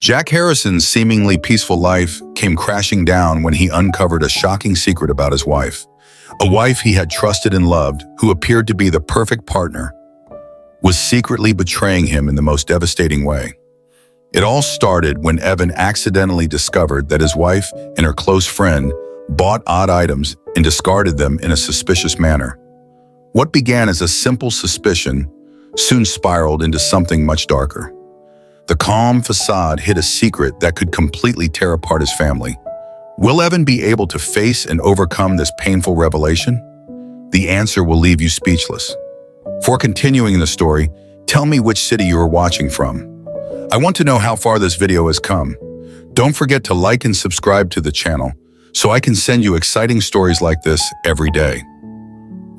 Jack Harrison's seemingly peaceful life came crashing down when he uncovered a shocking secret about his wife. A wife he had trusted and loved, who appeared to be the perfect partner, was secretly betraying him in the most devastating way. It all started when Evan accidentally discovered that his wife and her close friend bought odd items and discarded them in a suspicious manner. What began as a simple suspicion soon spiraled into something much darker. The calm facade hid a secret that could completely tear apart his family. Will Evan be able to face and overcome this painful revelation? The answer will leave you speechless. For continuing the story, tell me which city you are watching from. I want to know how far this video has come. Don't forget to like and subscribe to the channel so I can send you exciting stories like this every day.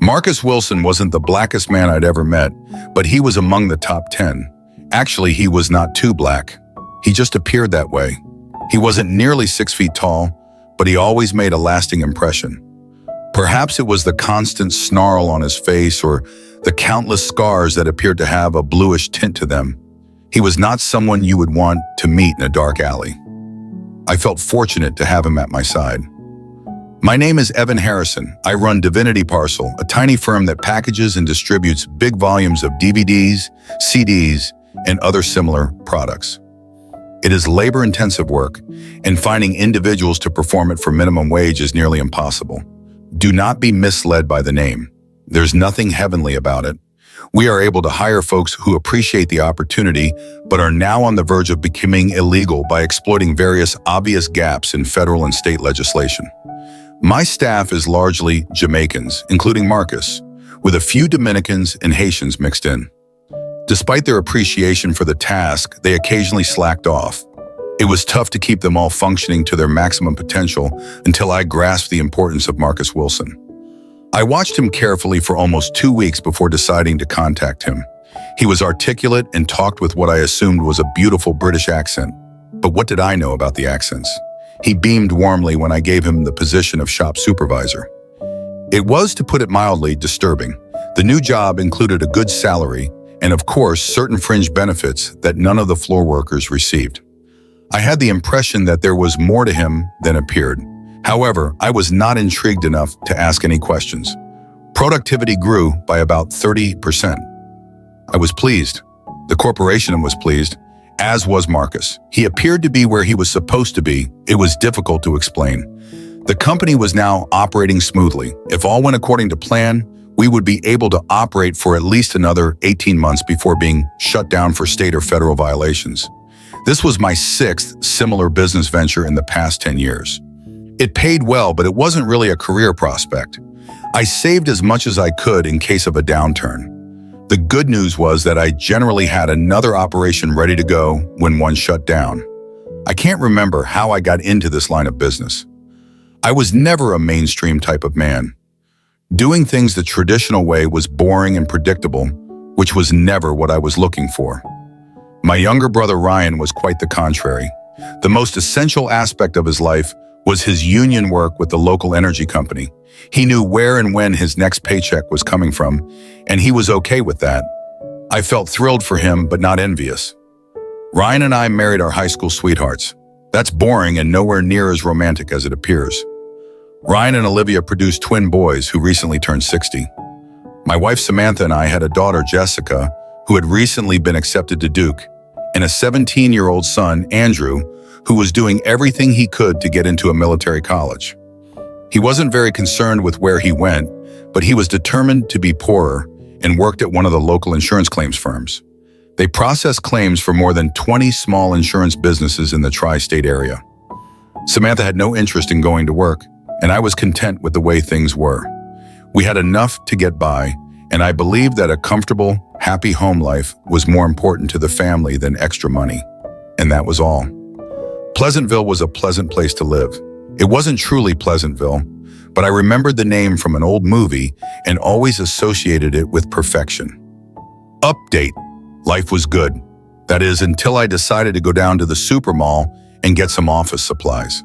Marcus Wilson wasn't the blackest man I'd ever met, but he was among the top 10. Actually, he was not too black. He just appeared that way. He wasn't nearly 6 feet tall, but he always made a lasting impression. Perhaps it was the constant snarl on his face or the countless scars that appeared to have a bluish tint to them. He was not someone you would want to meet in a dark alley. I felt fortunate to have him at my side. My name is Evan Harrison. I run Divinity Parcel, a tiny firm that packages and distributes big volumes of DVDs, CDs, and other similar products. It is labor-intensive work, and finding individuals to perform it for minimum wage is nearly impossible. Do not be misled by the name. There's nothing heavenly about it. We are able to hire folks who appreciate the opportunity, but are now on the verge of becoming illegal by exploiting various obvious gaps in federal and state legislation. My staff is largely Jamaicans, including Marcus, with a few Dominicans and Haitians mixed in. Despite their appreciation for the task, they occasionally slacked off. It was tough to keep them all functioning to their maximum potential until I grasped the importance of Marcus Wilson. I watched him carefully for almost 2 weeks before deciding to contact him. He was articulate and talked with what I assumed was a beautiful British accent. But what did I know about the accents? He beamed warmly when I gave him the position of shop supervisor. It was, to put it mildly, disturbing. The new job included a good salary and, of course, certain fringe benefits that none of the floor workers received. I had the impression that there was more to him than appeared. However, I was not intrigued enough to ask any questions. Productivity grew by about 30%. I was pleased. The corporation was pleased, as was Marcus. He appeared to be where he was supposed to be. It was difficult to explain. The company was now operating smoothly. If all went according to plan, we would be able to operate for at least another 18 months before being shut down for state or federal violations. This was my 6th similar business venture in the past 10 years. It paid well, but it wasn't really a career prospect. I saved as much as I could in case of a downturn. The good news was that I generally had another operation ready to go when one shut down. I can't remember how I got into this line of business. I was never a mainstream type of man. Doing things the traditional way was boring and predictable, which was never what I was looking for. My younger brother Ryan was quite the contrary. The most essential aspect of his life was his union work with the local energy company. He knew where and when his next paycheck was coming from, and he was okay with that. I felt thrilled for him, but not envious. Ryan and I married our high school sweethearts. That's boring and nowhere near as romantic as it appears. Ryan and Olivia produced twin boys who recently turned 60. My wife Samantha and I had a daughter, Jessica, who had recently been accepted to Duke, and a 17-year-old son, Andrew, who was doing everything he could to get into a military college. He wasn't very concerned with where he went, but he was determined to be poorer and worked at one of the local insurance claims firms. They processed claims for more than 20 small insurance businesses in the tri-state area. Samantha had no interest in going to work, and I was content with the way things were. We had enough to get by, and I believed that a comfortable, happy home life was more important to the family than extra money. And that was all. Pleasantville was a pleasant place to live. It wasn't truly Pleasantville, but I remembered the name from an old movie and always associated it with perfection. Update. Life was good. That is, until I decided to go down to the super mall and get some office supplies.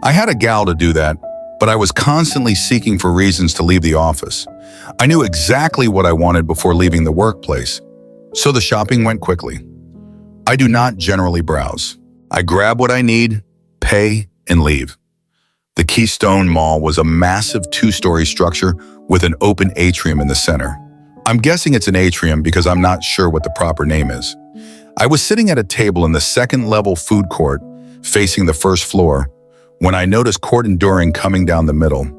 I had a gal to do that, but I was constantly seeking for reasons to leave the office. I knew exactly what I wanted before leaving the workplace, so the shopping went quickly. I do not generally browse. I grab what I need, pay, and leave. The Keystone Mall was a massive two-story structure with an open atrium in the center. I'm guessing it's an atrium because I'm not sure what the proper name is. I was sitting at a table in the second-level food court, facing the first floor, when I noticed Court and During coming down the middle.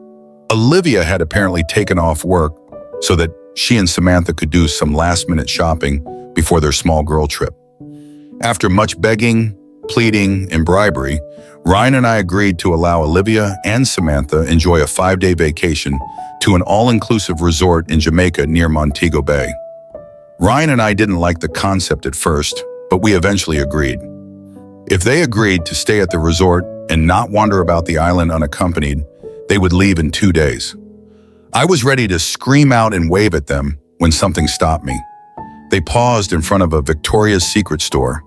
Olivia had apparently taken off work so that she and Samantha could do some last-minute shopping before their small girl trip. After much begging, pleading, and bribery, Ryan and I agreed to allow Olivia and Samantha enjoy a 5-day vacation to an all-inclusive resort in Jamaica near Montego Bay. Ryan and I didn't like the concept at first, but we eventually agreed. If they agreed to stay at the resort and not wander about the island unaccompanied, they would leave in 2 days. I was ready to scream out and wave at them when something stopped me. They paused in front of a Victoria's Secret store.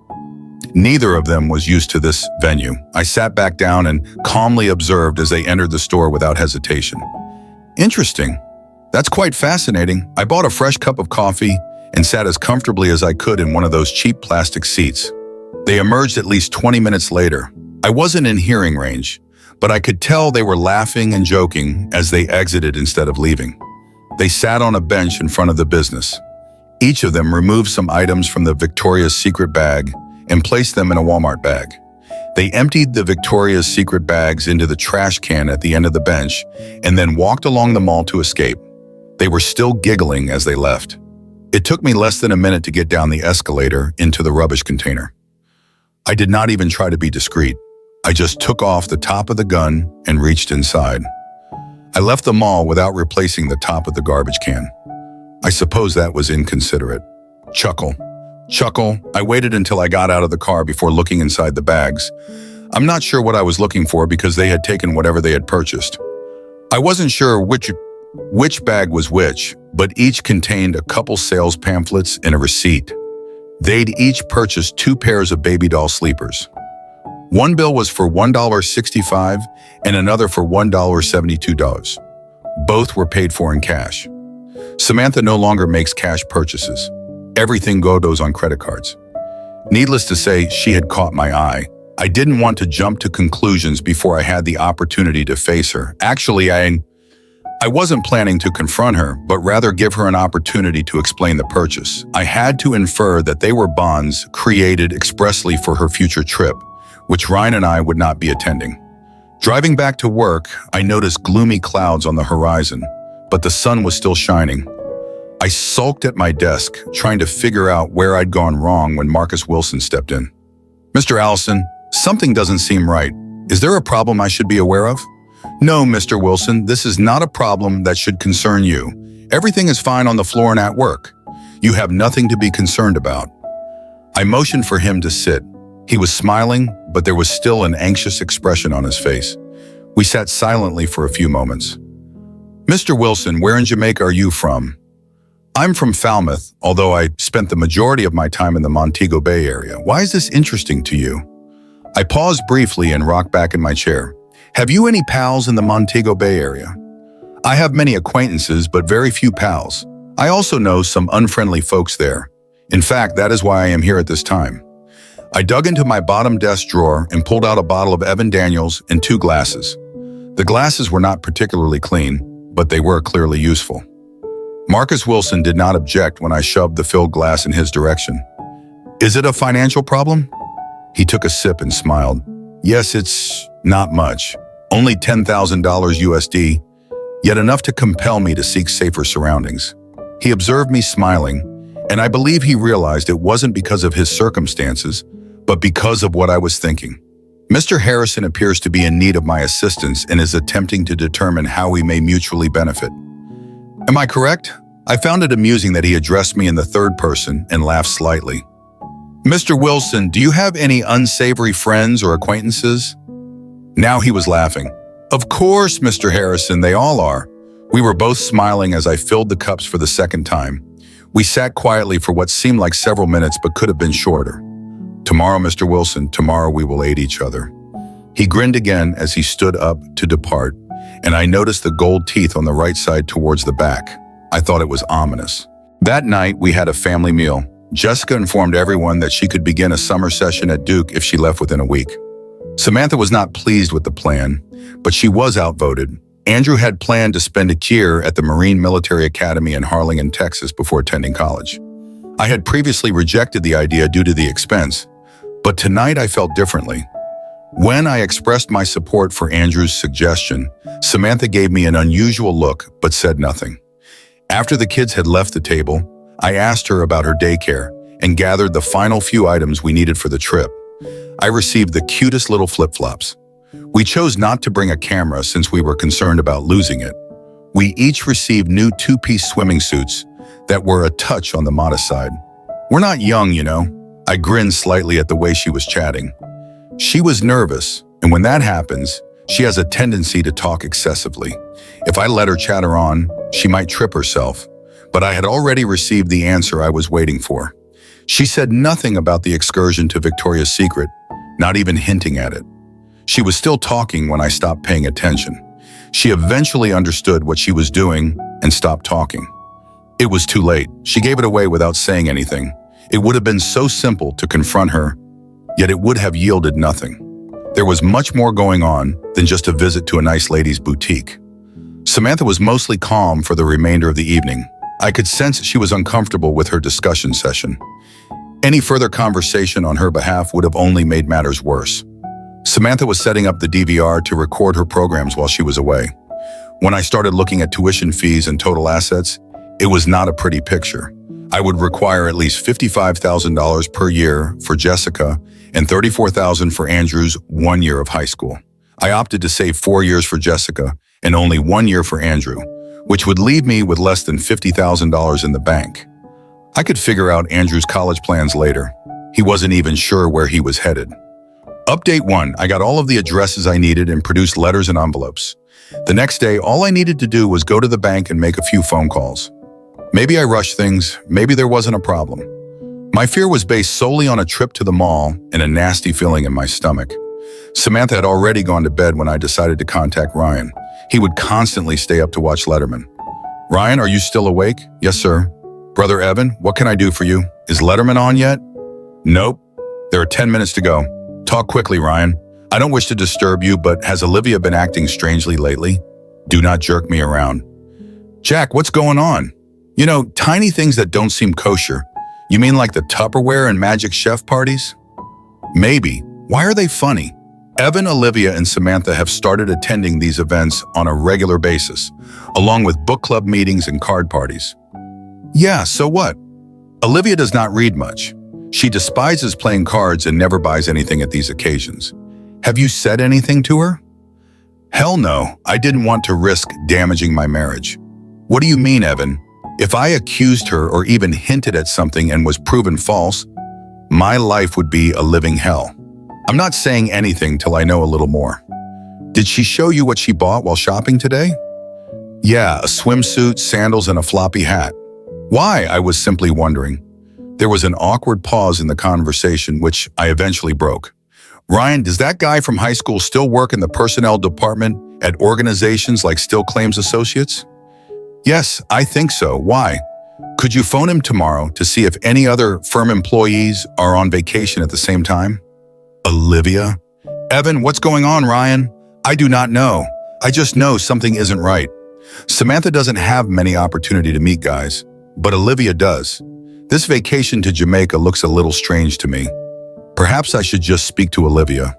Neither of them was used to this venue. I sat back down and calmly observed as they entered the store without hesitation. Interesting. That's quite fascinating. I bought a fresh cup of coffee and sat as comfortably as I could in one of those cheap plastic seats. They emerged at least 20 minutes later. I wasn't in hearing range, but I could tell they were laughing and joking as they exited instead of leaving. They sat on a bench in front of the business. Each of them removed some items from the Victoria's Secret bag and placed them in a Walmart bag. They emptied the Victoria's Secret bags into the trash can at the end of the bench and then walked along the mall to escape. They were still giggling as they left. It took me less than a minute to get down the escalator into the rubbish container. I did not even try to be discreet. I just took off the top of the gun and reached inside. I left the mall without replacing the top of the garbage can. I suppose that was inconsiderate. Chuckle. I waited until I got out of the car before looking inside the bags. I'm not sure what I was looking for because they had taken whatever they had purchased. I wasn't sure which bag was which, but each contained a couple sales pamphlets and a receipt. They'd each purchased 2 pairs of baby doll sleepers. One bill was for $1.65 and another for $1.72. Both were paid for in cash. Samantha no longer makes cash purchases. Everything goes on credit cards. Needless to say, she had caught my eye. I didn't want to jump to conclusions before I had the opportunity to face her. Actually, I wasn't planning to confront her, but rather give her an opportunity to explain the purchase. I had to infer that they were bonds created expressly for her future trip, which Ryan and I would not be attending. Driving back to work, I noticed gloomy clouds on the horizon, but the sun was still shining. I sulked at my desk, trying to figure out where I'd gone wrong when Marcus Wilson stepped in. "Mr. Allison, something doesn't seem right. Is there a problem I should be aware of?" "No, Mr. Wilson, this is not a problem that should concern you. Everything is fine on the floor and at work. You have nothing to be concerned about." I motioned for him to sit. He was smiling, but there was still an anxious expression on his face. We sat silently for a few moments. "Mr. Wilson, where in Jamaica are you from?" "I'm from Falmouth, although I spent the majority of my time in the Montego Bay area. Why is this interesting to you?" I paused briefly and rocked back in my chair. "Have you any pals in the Montego Bay area?" "I have many acquaintances, but very few pals. I also know some unfriendly folks there. In fact, that is why I am here at this time." I dug into my bottom desk drawer and pulled out a bottle of Evan Daniels and 2 glasses. The glasses were not particularly clean, but they were clearly useful. Marcus Wilson did not object when I shoved the filled glass in his direction. "Is it a financial problem?" He took a sip and smiled. "Yes, it's not much. Only $10,000 USD, yet enough to compel me to seek safer surroundings." He observed me smiling, and I believe he realized it wasn't because of his circumstances, but because of what I was thinking. "Mr. Harrison appears to be in need of my assistance and is attempting to determine how we may mutually benefit. Am I correct?" I found it amusing that he addressed me in the third person and laughed slightly. "Mr. Wilson, do you have any unsavory friends or acquaintances?" Now he was laughing. "Of course, Mr. Harrison, they all are." We were both smiling as I filled the cups for the second time. We sat quietly for what seemed like several minutes but could have been shorter. "Tomorrow, Mr. Wilson, tomorrow we will aid each other." He grinned again as he stood up to depart, and I noticed the gold teeth on the right side towards the back. I thought it was ominous. That night, we had a family meal. Jessica informed everyone that she could begin a summer session at Duke if she left within a week. Samantha was not pleased with the plan, but she was outvoted. Andrew had planned to spend a year at the Marine Military Academy in Harlingen, Texas before attending college. I had previously rejected the idea due to the expense, but tonight I felt differently. When I expressed my support for Andrew's suggestion, Samantha gave me an unusual look but said nothing. After the kids had left the table, I asked her about her daycare and gathered the final few items we needed for the trip. I received the cutest little flip-flops. We chose not to bring a camera since we were concerned about losing it. We each received new two-piece swimming suits that were a touch on the modest side. We're not young, you know. I grinned slightly at the way she was chatting. She was nervous, and when that happens, she has a tendency to talk excessively. If I let her chatter on, she might trip herself, but I had already received the answer I was waiting for. She said nothing about the excursion to Victoria's Secret, not even hinting at it. She was still talking when I stopped paying attention. She eventually understood what she was doing and stopped talking. It was too late. She gave it away without saying anything. It would have been so simple to confront her, yet it would have yielded nothing. There was much more going on than just a visit to a nice lady's boutique. Samantha was mostly calm for the remainder of the evening. I could sense she was uncomfortable with her discussion session. Any further conversation on her behalf would have only made matters worse. Samantha was setting up the DVR to record her programs while she was away. When I started looking at tuition fees and total assets, it was not a pretty picture. I would require at least $55,000 per year for Jessica and $34,000 for Andrew's 1 year of high school. I opted to save 4 years for Jessica and only 1 year for Andrew, which would leave me with less than $50,000 in the bank. I could figure out Andrew's college plans later. He wasn't even sure where he was headed. Update 1, I got all of the addresses I needed and produced letters and envelopes. The next day, all I needed to do was go to the bank and make a few phone calls. Maybe I rushed things, maybe there wasn't a problem. My fear was based solely on a trip to the mall and a nasty feeling in my stomach. Samantha had already gone to bed when I decided to contact Ryan. He would constantly stay up to watch Letterman. Ryan, are you still awake? Yes, sir. Brother Evan, what can I do for you? Is Letterman on yet? Nope. There are 10 minutes to go. Talk quickly, Ryan. I don't wish to disturb you, but has Olivia been acting strangely lately? Do not jerk me around. Jack, what's going on? You know, tiny things that don't seem kosher. You mean like the Tupperware and Magic Chef parties? Maybe. Why are they funny? Evan, Olivia, and Samantha have started attending these events on a regular basis, along with book club meetings and card parties. Yeah, so what? Olivia does not read much. She despises playing cards and never buys anything at these occasions. Have you said anything to her? Hell no, I didn't want to risk damaging my marriage. What do you mean, Evan? If I accused her or even hinted at something and was proven false, my life would be a living hell. I'm not saying anything till I know a little more. Did she show you what she bought while shopping today? Yeah, a swimsuit, sandals, and a floppy hat. Why? I was simply wondering. There was an awkward pause in the conversation, which I eventually broke. Ryan, does that guy from high school still work in the personnel department at organizations like Still Claims Associates? Yes, I think so. Why? Could you phone him tomorrow to see if any other firm employees are on vacation at the same time? Olivia? Evan, what's going on, Ryan? I do not know. I just know something isn't right. Samantha doesn't have many opportunity to meet guys, but Olivia does. This vacation to Jamaica looks a little strange to me. Perhaps I should just speak to Olivia.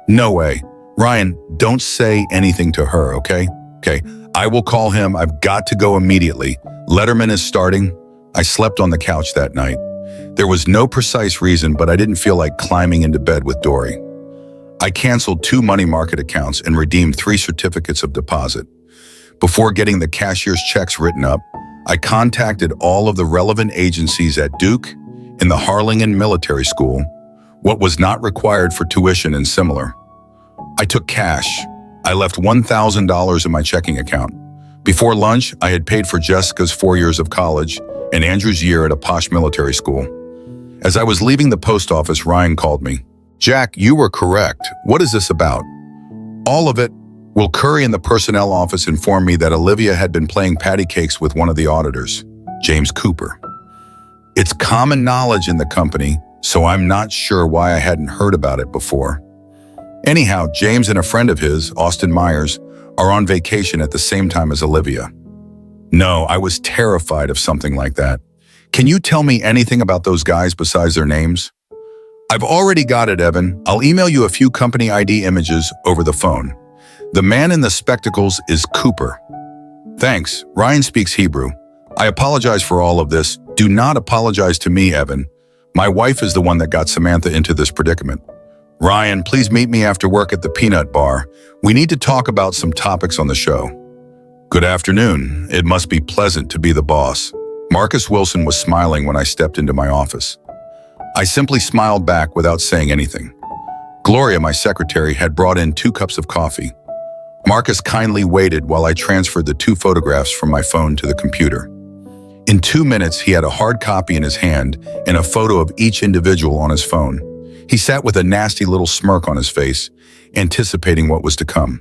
No way. Ryan, don't say anything to her, okay? Okay, I will call him. I've got to go immediately. Letterman is starting. I slept on the couch that night. There was no precise reason, but I didn't feel like climbing into bed with Dory. I canceled 2 money market accounts and redeemed 3 certificates of deposit. Before getting the cashier's checks written up, I contacted all of the relevant agencies at Duke and the Harlingen Military School, what was not required for tuition and similar. I took cash. I left $1,000 in my checking account. Before lunch, I had paid for Jessica's 4 years of college and Andrew's year at a posh military school. As I was leaving the post office, Ryan called me. Jack, you were correct. What is this about? All of it. Will Curry in the personnel office informed me that Olivia had been playing patty cakes with one of the auditors, James Cooper. It's common knowledge in the company, so I'm not sure why I hadn't heard about it before. Anyhow, James and a friend of his, Austin Myers, are on vacation at the same time as Olivia. No, I was terrified of something like that. Can you tell me anything about those guys besides their names? I've already got it, Evan. I'll email you a few company ID images over the phone. The man in the spectacles is Cooper. Thanks. Ryan speaks Hebrew. I apologize for all of this. Do not apologize to me, Evan. My wife is the one that got Samantha into this predicament. Ryan, please meet me after work at the Peanut Bar. We need to talk about some topics on the show. Good afternoon. It must be pleasant to be the boss. Marcus Wilson was smiling when I stepped into my office. I simply smiled back without saying anything. Gloria, my secretary, had brought in 2 cups of coffee. Marcus kindly waited while I transferred the 2 photographs from my phone to the computer. In 2 minutes, he had a hard copy in his hand and a photo of each individual on his phone. He sat with a nasty little smirk on his face, anticipating what was to come.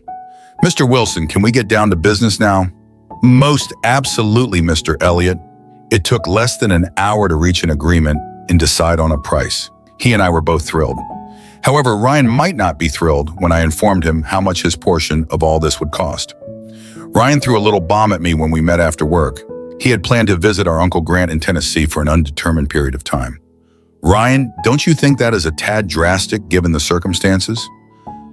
Mr. Wilson, can we get down to business now? Most absolutely, Mr. Elliott. It took less than an hour to reach an agreement and decide on a price. He and I were both thrilled. However, Ryan might not be thrilled when I informed him how much his portion of all this would cost. Ryan threw a little bomb at me when we met after work. He had planned to visit our Uncle Grant in Tennessee for an undetermined period of time. Ryan, don't you think that is a tad drastic given the circumstances?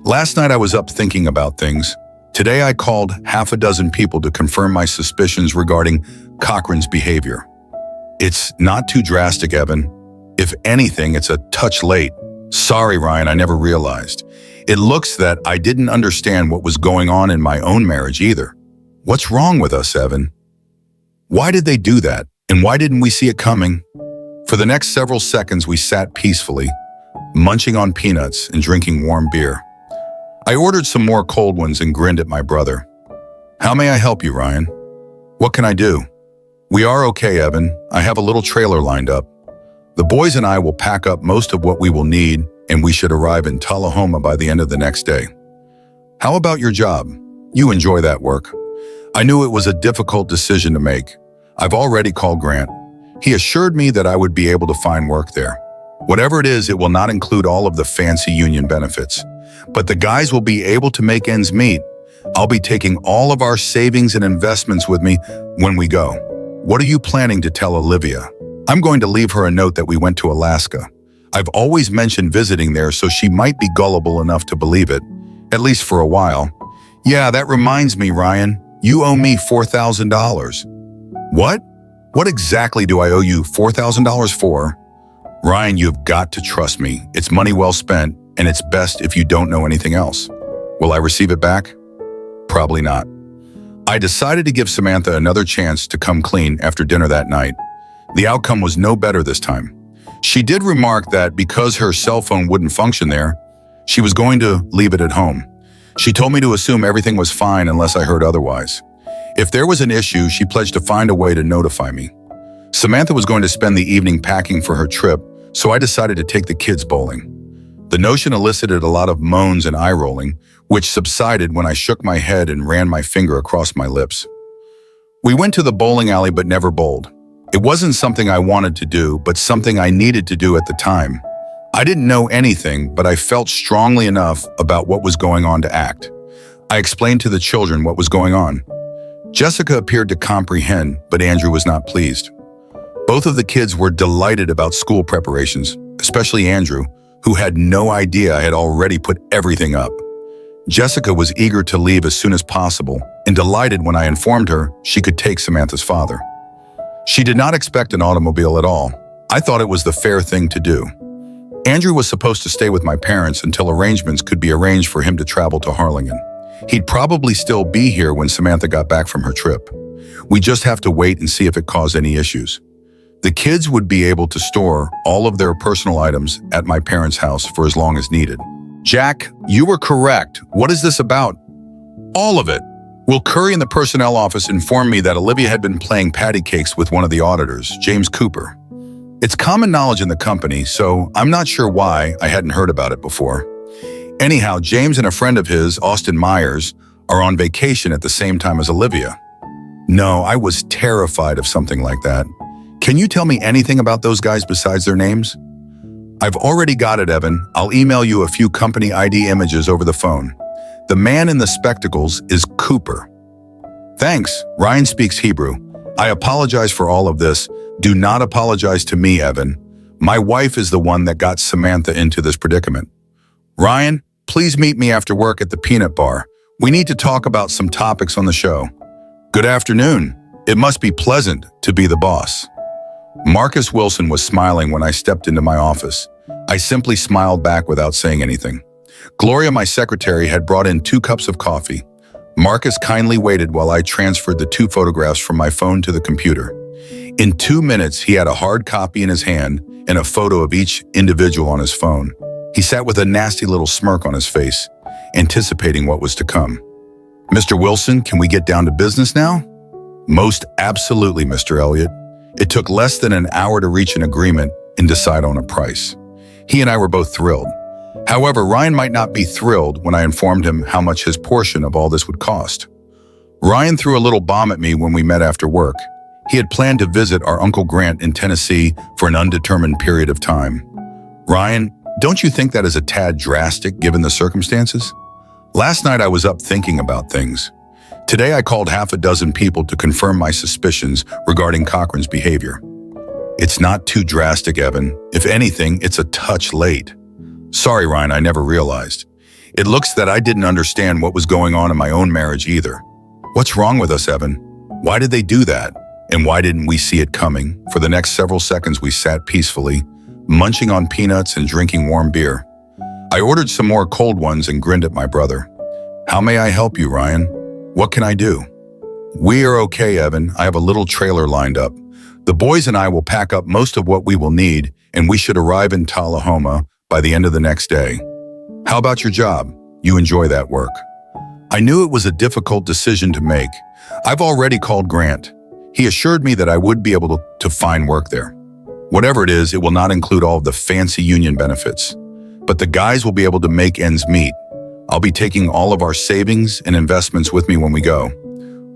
Last night I was up thinking about things. Today I called half a dozen people to confirm my suspicions regarding Cochran's behavior. It's not too drastic, Evan. If anything, it's a touch late. Sorry, Ryan, I never realized. It looks that I didn't understand what was going on in my own marriage either. What's wrong with us, Evan? Why did they do that? And why didn't we see it coming? For the next several seconds, we sat peacefully, munching on peanuts and drinking warm beer. I ordered some more cold ones and grinned at my brother. How may I help you, Ryan? What can I do? We are okay, Evan. I have a little trailer lined up. The boys and I will pack up most of what we will need, and we should arrive in Tullahoma by the end of the next day. How about your job? You enjoy that work. I knew it was a difficult decision to make. I've already called Grant. He assured me that I would be able to find work there. Whatever it is, it will not include all of the fancy union benefits. But the guys will be able to make ends meet. I'll be taking all of our savings and investments with me when we go. What are you planning to tell Olivia? I'm going to leave her a note that we went to Alaska. I've always mentioned visiting there, so she might be gullible enough to believe it, at least for a while. Yeah, that reminds me, Ryan. You owe me $4,000. What? What exactly do I owe you $4,000 for? Ryan, you've got to trust me. It's money well spent, and it's best if you don't know anything else. Will I receive it back? Probably not. I decided to give Samantha another chance to come clean after dinner that night. The outcome was no better this time. She did remark that because her cell phone wouldn't function there, she was going to leave it at home. She told me to assume everything was fine unless I heard otherwise. If there was an issue, she pledged to find a way to notify me. Samantha was going to spend the evening packing for her trip, so I decided to take the kids bowling. The notion elicited a lot of moans and eye-rolling, which subsided when I shook my head and ran my finger across my lips. We went to the bowling alley but never bowled. It wasn't something I wanted to do, but something I needed to do at the time. I didn't know anything, but I felt strongly enough about what was going on to act. I explained to the children what was going on. Jessica appeared to comprehend, but Andrew was not pleased. Both of the kids were delighted about school preparations, especially Andrew, who had no idea I had already put everything up. Jessica was eager to leave as soon as possible and delighted when I informed her she could take Samantha's father. She did not expect an automobile at all. I thought it was the fair thing to do. Andrew was supposed to stay with my parents until arrangements could be arranged for him to travel to Harlingen. He'd probably still be here when Samantha got back from her trip. We just have to wait and see if it caused any issues. The kids would be able to store all of their personal items at my parents' house for as long as needed. Jack, you were correct. What is this about? All of it. Will Curry in the personnel office informed me that Olivia had been playing patty cakes with one of the auditors, James Cooper. It's common knowledge in the company, so I'm not sure why I hadn't heard about it before. Anyhow, James and a friend of his, Austin Myers, are on vacation at the same time as Olivia. No, I was terrified of something like that. Can you tell me anything about those guys besides their names? I've already got it, Evan. I'll email you a few company ID images over the phone. The man in the spectacles is Cooper. Thanks. Ryan speaks Hebrew. I apologize for all of this. Do not apologize to me, Evan. My wife is the one that got Samantha into this predicament. Ryan, please meet me after work at the peanut bar. We need to talk about some topics on the show. Good afternoon. It must be pleasant to be the boss. Marcus Wilson was smiling when I stepped into my office. I simply smiled back without saying anything. Gloria, my secretary, had brought in 2 cups of coffee. Marcus kindly waited while I transferred the 2 photographs from my phone to the computer. In 2 minutes, he had a hard copy in his hand and a photo of each individual on his phone. He sat with a nasty little smirk on his face, anticipating what was to come. Mr. Wilson, can we get down to business now? Most absolutely, Mr. Elliott. It took less than an hour to reach an agreement and decide on a price. He and I were both thrilled. However, Ryan might not be thrilled when I informed him how much his portion of all this would cost. Ryan threw a little bomb at me when we met after work. He had planned to visit our Uncle Grant in Tennessee for an undetermined period of time. Ryan, don't you think that is a tad drastic given the circumstances? Last night I was up thinking about things. Today I called half a dozen people to confirm my suspicions regarding Cochran's behavior. It's not too drastic, Evan. If anything, it's a touch late. Sorry, Ryan, I never realized. It looks that I didn't understand what was going on in my own marriage either. What's wrong with us, Evan? Why did they do that? And why didn't we see it coming? For the next several seconds we sat peacefully, munching on peanuts and drinking warm beer. I ordered some more cold ones and grinned at my brother. How may I help you, Ryan? What can I do? We are okay, Evan. I have a little trailer lined up. The boys and I will pack up most of what we will need, and we should arrive in Tullahoma by the end of the next day. How about your job? You enjoy that work? I knew it was a difficult decision to make. I've already called Grant. He assured me that I would be able to find work there. Whatever it is, it will not include all of the fancy union benefits. But the guys will be able to make ends meet. I'll be taking all of our savings and investments with me when we go.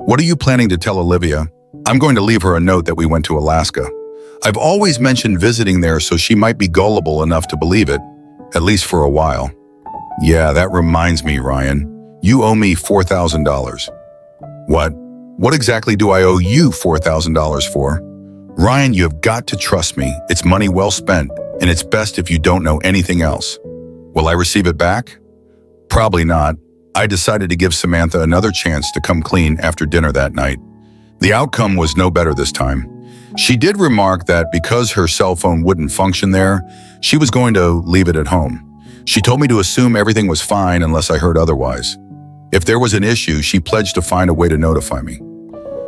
What are you planning to tell Olivia? I'm going to leave her a note that we went to Alaska. I've always mentioned visiting there, so she might be gullible enough to believe it, at least for a while. Yeah, that reminds me, Ryan. You owe me $4,000. What? What exactly do I owe you $4,000 for? Ryan, you have got to trust me. It's money well spent, and it's best if you don't know anything else. Will I receive it back? Probably not. I decided to give Samantha another chance to come clean after dinner that night. The outcome was no better this time. She did remark that because her cell phone wouldn't function there, she was going to leave it at home. She told me to assume everything was fine unless I heard otherwise. If there was an issue, she pledged to find a way to notify me.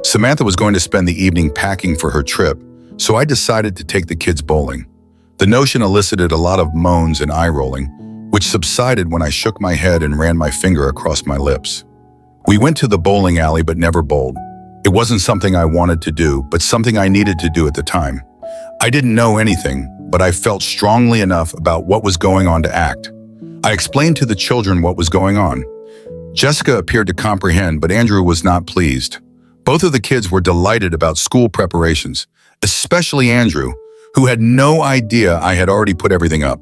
Samantha was going to spend the evening packing for her trip, so I decided to take the kids bowling. The notion elicited a lot of moans and eye-rolling, which subsided when I shook my head and ran my finger across my lips. We went to the bowling alley but never bowled. It wasn't something I wanted to do, but something I needed to do at the time. I didn't know anything, but I felt strongly enough about what was going on to act. I explained to the children what was going on. Jessica appeared to comprehend, but Andrew was not pleased. Both of the kids were delighted about school preparations, especially Andrew, who had no idea I had already put everything up.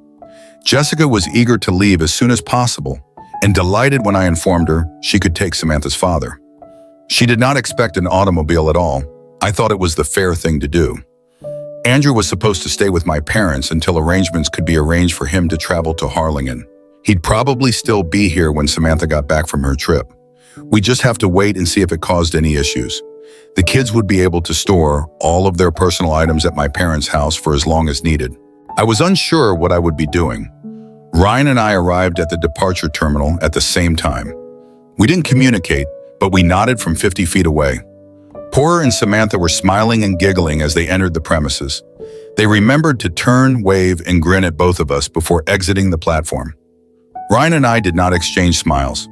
Jessica was eager to leave as soon as possible and delighted when I informed her she could take Samantha's father. She did not expect an automobile at all. I thought it was the fair thing to do. Andrew was supposed to stay with my parents until arrangements could be arranged for him to travel to Harlingen. He'd probably still be here when Samantha got back from her trip. We just have to wait and see if it caused any issues. The kids would be able to store all of their personal items at my parents' house for as long as needed. I was unsure what I would be doing. Ryan and I arrived at the departure terminal at the same time. We didn't communicate, but we nodded from 50 feet away. Porter and Samantha were smiling and giggling as they entered the premises. They remembered to turn, wave, and grin at both of us before exiting the platform. Ryan and I did not exchange smiles.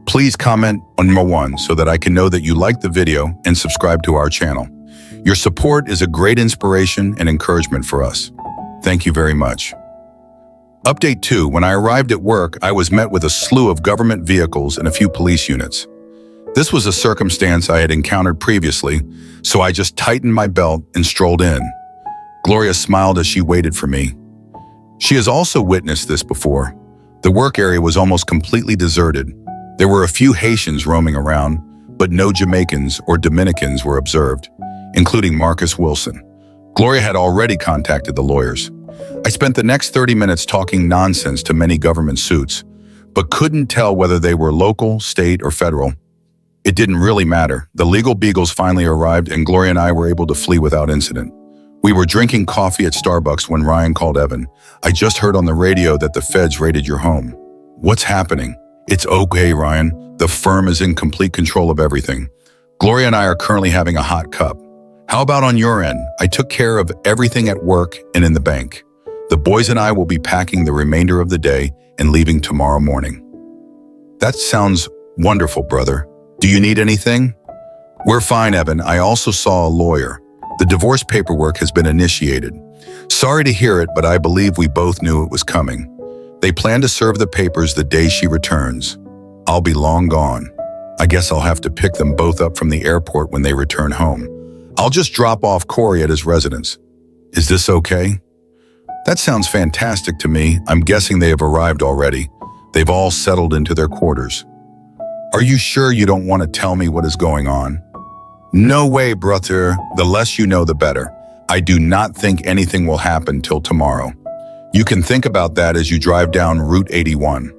Please comment on number 1 so that I can know that you liked the video and subscribe to our channel. Your support is a great inspiration and encouragement for us. Thank you very much. Update 2. When I arrived at work, I was met with a slew of government vehicles and a few police units. This was a circumstance I had encountered previously, so I just tightened my belt and strolled in. Gloria smiled as she waited for me. She has also witnessed this before. The work area was almost completely deserted. There were a few Haitians roaming around, but no Jamaicans or Dominicans were observed, including Marcus Wilson. Gloria had already contacted the lawyers. I spent the next 30 minutes talking nonsense to many government suits, but couldn't tell whether they were local, state, or federal. It didn't really matter. The legal beagles finally arrived and Gloria and I were able to flee without incident. We were drinking coffee at Starbucks when Ryan called Evan. I just heard on the radio that the feds raided your home. What's happening? It's okay, Ryan. The firm is in complete control of everything. Gloria and I are currently having a hot cup. How about on your end? I took care of everything at work and in the bank. The boys and I will be packing the remainder of the day and leaving tomorrow morning. That sounds wonderful, brother. Do you need anything? We're fine, Evan. I also saw a lawyer. The divorce paperwork has been initiated. Sorry to hear it, but I believe we both knew it was coming. They plan to serve the papers the day she returns. I'll be long gone. I guess I'll have to pick them both up from the airport when they return home. I'll just drop off Corey at his residence. Is this okay? That sounds fantastic to me. I'm guessing they have arrived already. They've all settled into their quarters. Are you sure you don't want to tell me what is going on? No way, brother. The less you know, the better. I do not think anything will happen till tomorrow. You can think about that as you drive down Route 81.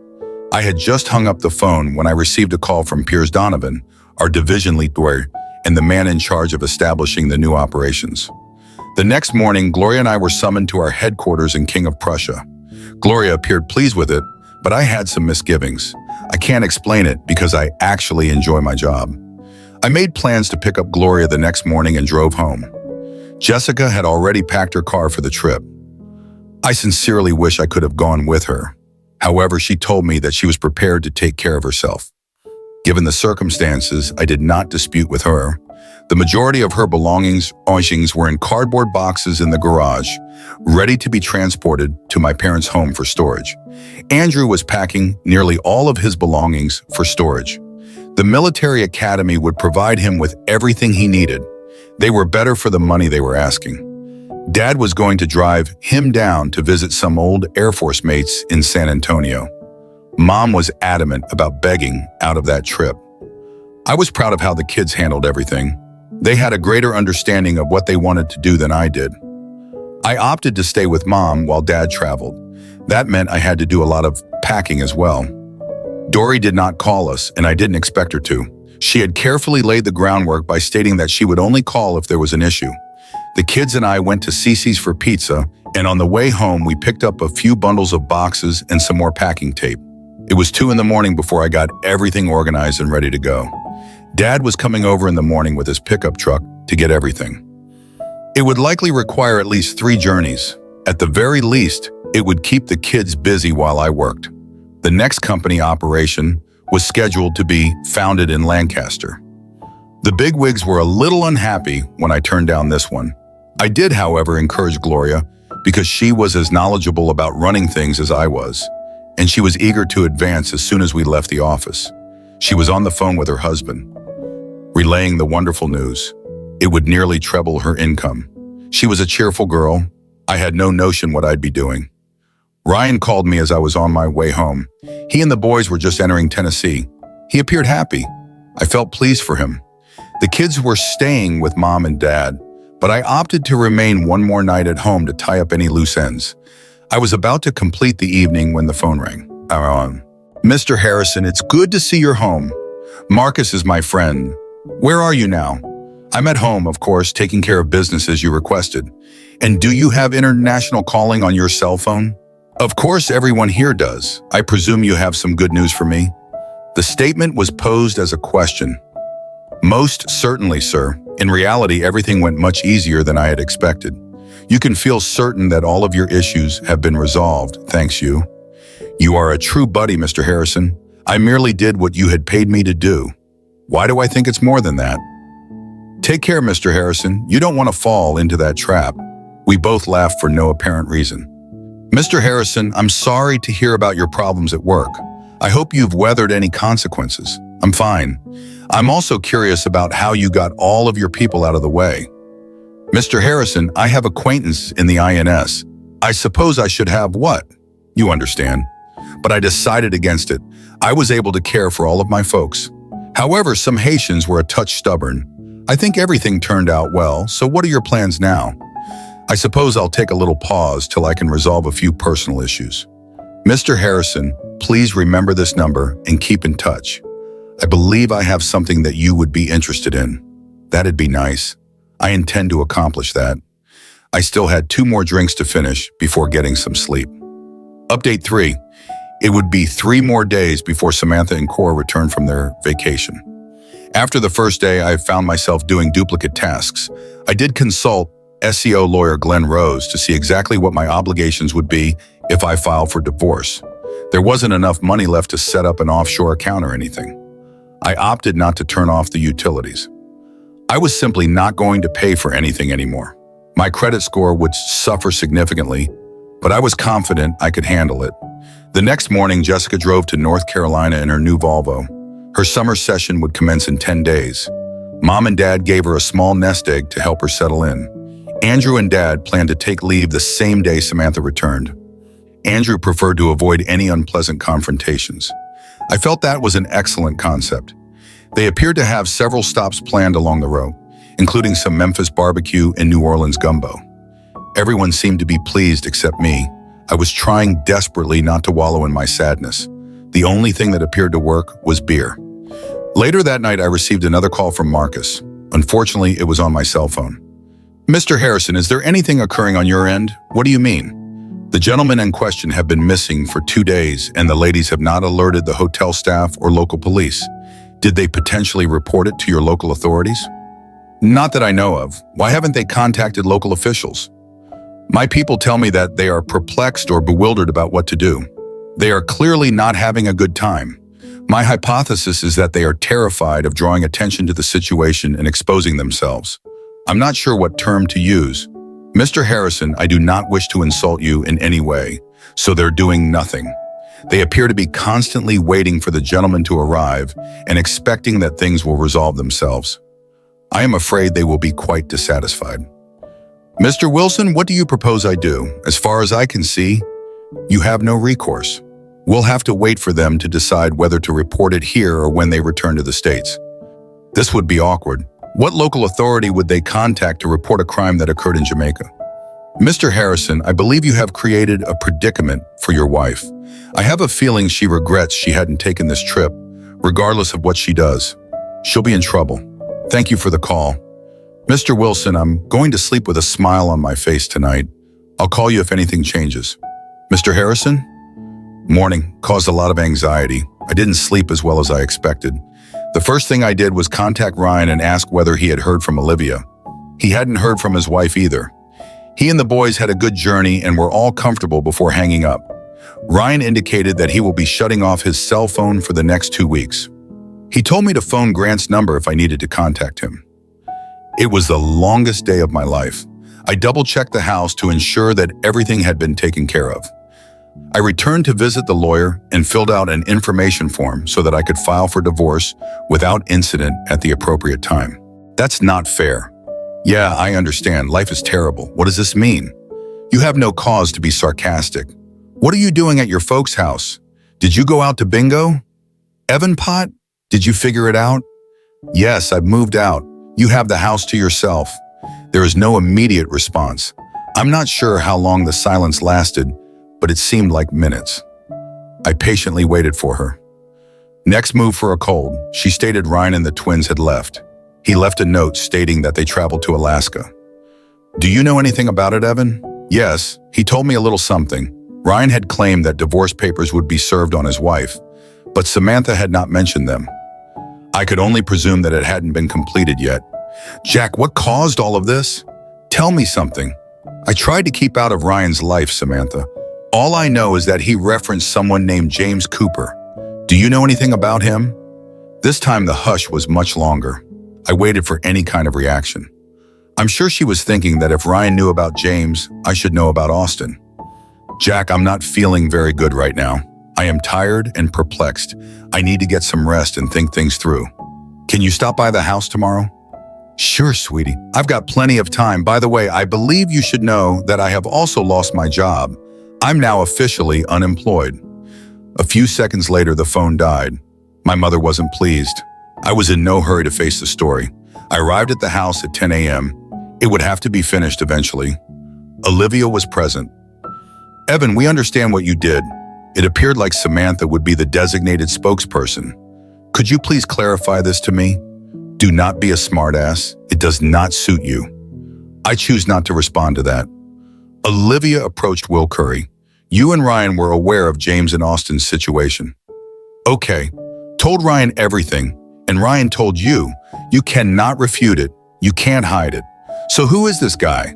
I had just hung up the phone when I received a call from Piers Donovan, our division leader, and the man in charge of establishing the new operations. The next morning, Gloria and I were summoned to our headquarters in King of Prussia. Gloria appeared pleased with it, but I had some misgivings. I can't explain it because I actually enjoy my job. I made plans to pick up Gloria the next morning and drove home. Jessica had already packed her car for the trip. I sincerely wish I could have gone with her. However, she told me that she was prepared to take care of herself. Given the circumstances, I did not dispute with her. The majority of her belongings were in cardboard boxes in the garage, ready to be transported to my parents' home for storage. Andrew was packing nearly all of his belongings for storage. The military academy would provide him with everything he needed. They were better for the money they were asking. Dad was going to drive him down to visit some old Air Force mates in San Antonio. Mom was adamant about begging out of that trip. I was proud of how the kids handled everything. They had a greater understanding of what they wanted to do than I did. I opted to stay with Mom while Dad traveled. That meant I had to do a lot of packing as well. Dory did not call us, and I didn't expect her to. She had carefully laid the groundwork by stating that she would only call if there was an issue. The kids and I went to Cece's for pizza, and on the way home, we picked up a few bundles of boxes and some more packing tape. It was 2 a.m. before I got everything organized and ready to go. Dad was coming over in the morning with his pickup truck to get everything. It would likely require at least 3 journeys. At the very least, it would keep the kids busy while I worked. The next company operation was scheduled to be founded in Lancaster. The bigwigs were a little unhappy when I turned down this one. I did, however, encourage Gloria because she was as knowledgeable about running things as I was, and she was eager to advance as soon as we left the office. She was on the phone with her husband, relaying the wonderful news. It would nearly treble her income. She was a cheerful girl. I had no notion what I'd be doing. Ryan called me as I was on my way home. He and the boys were just entering Tennessee. He appeared happy. I felt pleased for him. The kids were staying with Mom and Dad, but I opted to remain one more night at home to tie up any loose ends. I was about to complete the evening when the phone rang. Mr. Harrison, it's good to see you're home. Marcus is my friend. Where are you now? I'm at home, of course, taking care of business as you requested. And do you have international calling on your cell phone? Of course, everyone here does. I presume you have some good news for me? The statement was posed as a question. Most certainly, sir. In reality, everything went much easier than I had expected. You can feel certain that all of your issues have been resolved, thanks you. You are a true buddy, Mr. Harrison. I merely did what you had paid me to do. Why do I think it's more than that? Take care, Mr. Harrison. You don't want to fall into that trap. We both laughed for no apparent reason. Mr. Harrison, I'm sorry to hear about your problems at work. I hope you've weathered any consequences. I'm fine. I'm also curious about how you got all of your people out of the way. Mr. Harrison, I have acquaintance in the INS. I suppose I should have what? You understand. But I decided against it. I was able to care for all of my folks. However, some Haitians were a touch stubborn. I think everything turned out well, so what are your plans now? I suppose I'll take a little pause till I can resolve a few personal issues. Mr. Harrison, please remember this number and keep in touch. I believe I have something that you would be interested in. That'd be nice. I intend to accomplish that. I still had 2 more drinks to finish before getting some sleep. Update 3. It would be 3 more days before Samantha and Cora returned from their vacation. After the first day, I found myself doing duplicate tasks. I did consult SEO lawyer Glenn Rose to see exactly what my obligations would be if I filed for divorce. There wasn't enough money left to set up an offshore account or anything. I opted not to turn off the utilities. I was simply not going to pay for anything anymore. My credit score would suffer significantly, but I was confident I could handle it. The next morning, Jessica drove to North Carolina in her new Volvo. Her summer session would commence in 10 days. Mom and Dad gave her a small nest egg to help her settle in. Andrew and Dad planned to take leave the same day Samantha returned. Andrew preferred to avoid any unpleasant confrontations. I felt that was an excellent concept. They appeared to have several stops planned along the road, including some Memphis barbecue and New Orleans gumbo. Everyone seemed to be pleased except me. I was trying desperately not to wallow in my sadness. The only thing that appeared to work was beer. Later that night, I received another call from Marcus. Unfortunately, it was on my cell phone. Mr. Harrison, is there anything occurring on your end? What do you mean? The gentlemen in question have been missing for 2 days, and the ladies have not alerted the hotel staff or local police. Did they potentially report it to your local authorities? Not that I know of. Why haven't they contacted local officials? My people tell me that they are perplexed or bewildered about what to do. They are clearly not having a good time. My hypothesis is that they are terrified of drawing attention to the situation and exposing themselves. I'm not sure what term to use. Mr. Harrison, I do not wish to insult you in any way, so they're doing nothing. They appear to be constantly waiting for the gentleman to arrive and expecting that things will resolve themselves. I am afraid they will be quite dissatisfied. Mr. Wilson, what do you propose I do? As far as I can see, you have no recourse. We'll have to wait for them to decide whether to report it here or when they return to the States. This would be awkward. What local authority would they contact to report a crime that occurred in Jamaica? Mr. Harrison, I believe you have created a predicament for your wife. I have a feeling she regrets she hadn't taken this trip, regardless of what she does. She'll be in trouble. Thank you for the call. Mr. Wilson, I'm going to sleep with a smile on my face tonight. I'll call you if anything changes. Mr. Harrison? Morning. Caused a lot of anxiety. I didn't sleep as well as I expected. The first thing I did was contact Ryan and ask whether he had heard from Olivia. He hadn't heard from his wife either. He and the boys had a good journey and were all comfortable before hanging up. Ryan indicated that he will be shutting off his cell phone for the next 2 weeks. He told me to phone Grant's number if I needed to contact him. It was the longest day of my life. I double-checked the house to ensure that everything had been taken care of. I returned to visit the lawyer and filled out an information form so that I could file for divorce without incident at the appropriate time. That's not fair. Yeah, I understand. Life is terrible. What does this mean? You have no cause to be sarcastic. What are you doing at your folks' house? Did you go out to bingo? Evan pot? Did you figure it out? Yes, I've moved out. You have the house to yourself. There is no immediate response. I'm not sure how long the silence lasted, but it seemed like minutes. I patiently waited for her. Next move for a cold, she stated Ryan and the twins had left. He left a note stating that they traveled to Alaska. Do you know anything about it, Evan? Yes, he told me a little something. Ryan had claimed that divorce papers would be served on his wife, but Samantha had not mentioned them. I could only presume that it hadn't been completed yet. Jack, what caused all of this? Tell me something. I tried to keep out of Ryan's life, Samantha. All I know is that he referenced someone named James Cooper. Do you know anything about him? This time the hush was much longer. I waited for any kind of reaction. I'm sure she was thinking that if Ryan knew about James, I should know about Austin. Jack, I'm not feeling very good right now. I am tired and perplexed. I need to get some rest and think things through. Can you stop by the house tomorrow? Sure, sweetie. I've got plenty of time. By the way, I believe you should know that I have also lost my job. I'm now officially unemployed. A few seconds later, the phone died. My mother wasn't pleased. I was in no hurry to face the story. I arrived at the house at 10 a.m. It would have to be finished eventually. Olivia was present. Evan, we understand what you did. It appeared like Samantha would be the designated spokesperson. Could you please clarify this to me? Do not be a smartass. It does not suit you. I choose not to respond to that. Olivia approached Will Curry. You and Ryan were aware of James and Austin's situation. Okay. Told Ryan everything, and Ryan told you. You cannot refute it. You can't hide it. So who is this guy?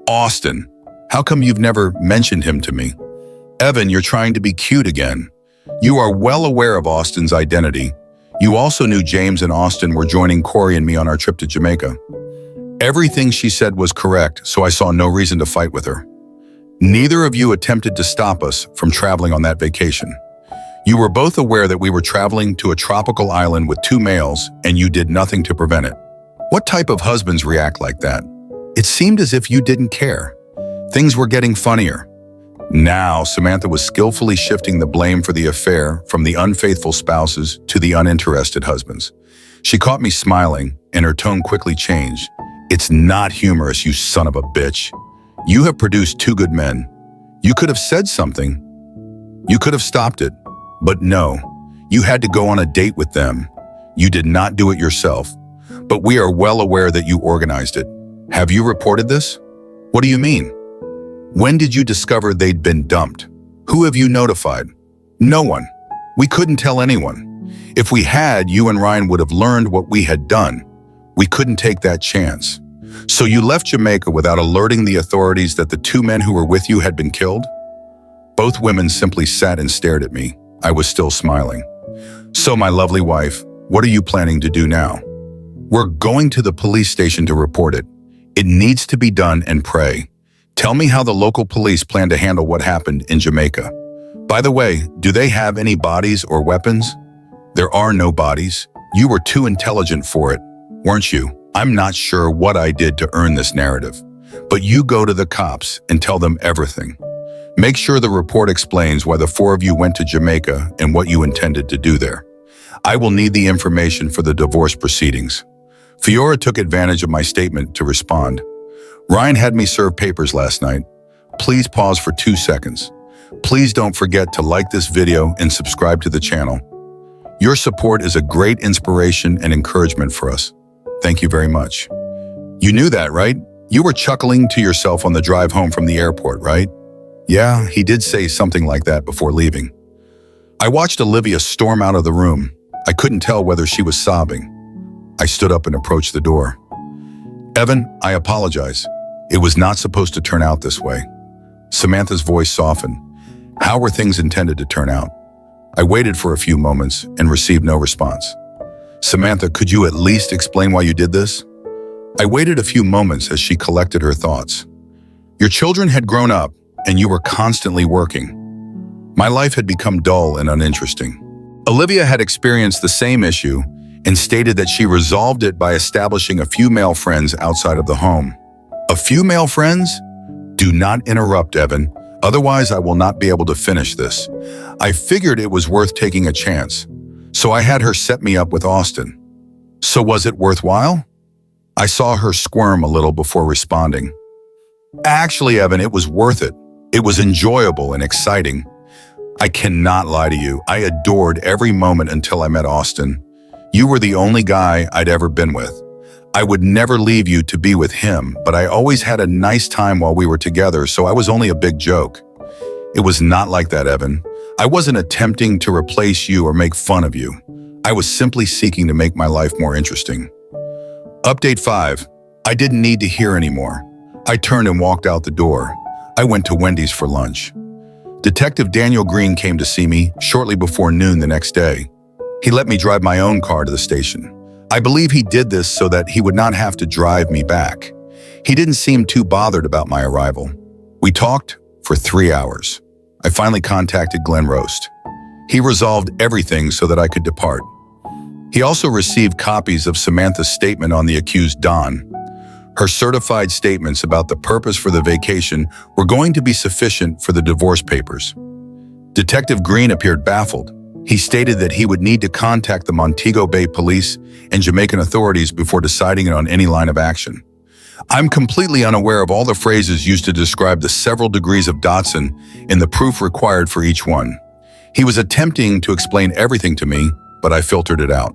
Austin. How come you've never mentioned him to me? Evan, you're trying to be cute again. You are well aware of Austin's identity. You also knew James and Austin were joining Corey and me on our trip to Jamaica. Everything she said was correct, so I saw no reason to fight with her. Neither of you attempted to stop us from traveling on that vacation. You were both aware that we were traveling to a tropical island with 2 males, and you did nothing to prevent it. What type of husbands react like that? It seemed as if you didn't care. Things were getting funnier. Now, Samantha was skillfully shifting the blame for the affair from the unfaithful spouses to the uninterested husbands. She caught me smiling, and her tone quickly changed. It's not humorous, you son of a bitch. You have produced 2 good men. You could have said something. You could have stopped it. But no, you had to go on a date with them. You did not do it yourself. But we are well aware that you organized it. Have you reported this? What do you mean? When did you discover they'd been dumped? Who have you notified? No one. We couldn't tell anyone. If we had, you and Ryan would have learned what we had done. We couldn't take that chance. So you left Jamaica without alerting the authorities that the 2 men who were with you had been killed? Both women simply sat and stared at me. I was still smiling. So, my lovely wife, what are you planning to do now? We're going to the police station to report it. It needs to be done, and pray. Tell me how the local police plan to handle what happened in Jamaica. By the way, do they have any bodies or weapons? There are no bodies. You were too intelligent for it, weren't you? I'm not sure what I did to earn this narrative, but you go to the cops and tell them everything. Make sure the report explains why the 4 of you went to Jamaica and what you intended to do there. I will need the information for the divorce proceedings. Fiora took advantage of my statement to respond. Ryan had me serve papers last night. Please pause for 2 seconds. Please don't forget to like this video and subscribe to the channel. Your support is a great inspiration and encouragement for us. Thank you very much. You knew that, right? You were chuckling to yourself on the drive home from the airport, right? Yeah, he did say something like that before leaving. I watched Olivia storm out of the room. I couldn't tell whether she was sobbing. I stood up and approached the door. Evan, I apologize. It was not supposed to turn out this way. Samantha's voice softened. How were things intended to turn out? I waited for a few moments and received no response. Samantha, could you at least explain why you did this? I waited a few moments as she collected her thoughts. Your children had grown up, and you were constantly working. My life had become dull and uninteresting. Olivia had experienced the same issue and stated that she resolved it by establishing a few male friends outside of the home. A few male friends? Do not interrupt, Evan. Otherwise, I will not be able to finish this. I figured it was worth taking a chance, so I had her set me up with Austin. So was it worthwhile? I saw her squirm a little before responding. Actually, Evan, it was worth it. It was enjoyable and exciting. I cannot lie to you. I adored every moment until I met Austin. You were the only guy I'd ever been with. I would never leave you to be with him, but I always had a nice time while we were together, so I was only a big joke. It was not like that, Evan. I wasn't attempting to replace you or make fun of you. I was simply seeking to make my life more interesting. Update 5. I didn't need to hear anymore. I turned and walked out the door. I went to Wendy's for lunch. Detective Daniel Green came to see me shortly before noon the next day. He let me drive my own car to the station. I believe he did this so that he would not have to drive me back. He didn't seem too bothered about my arrival. We talked for 3 hours. I finally contacted Glenn Roast. He resolved everything so that I could depart. He also received copies of Samantha's statement on the accused Don. Her certified statements about the purpose for the vacation were going to be sufficient for the divorce papers. Detective Green appeared baffled. He stated that he would need to contact the Montego Bay police and Jamaican authorities before deciding on any line of action. I'm completely unaware of all the phrases used to describe the several degrees of Dotson and the proof required for each one. He was attempting to explain everything to me, but I filtered it out.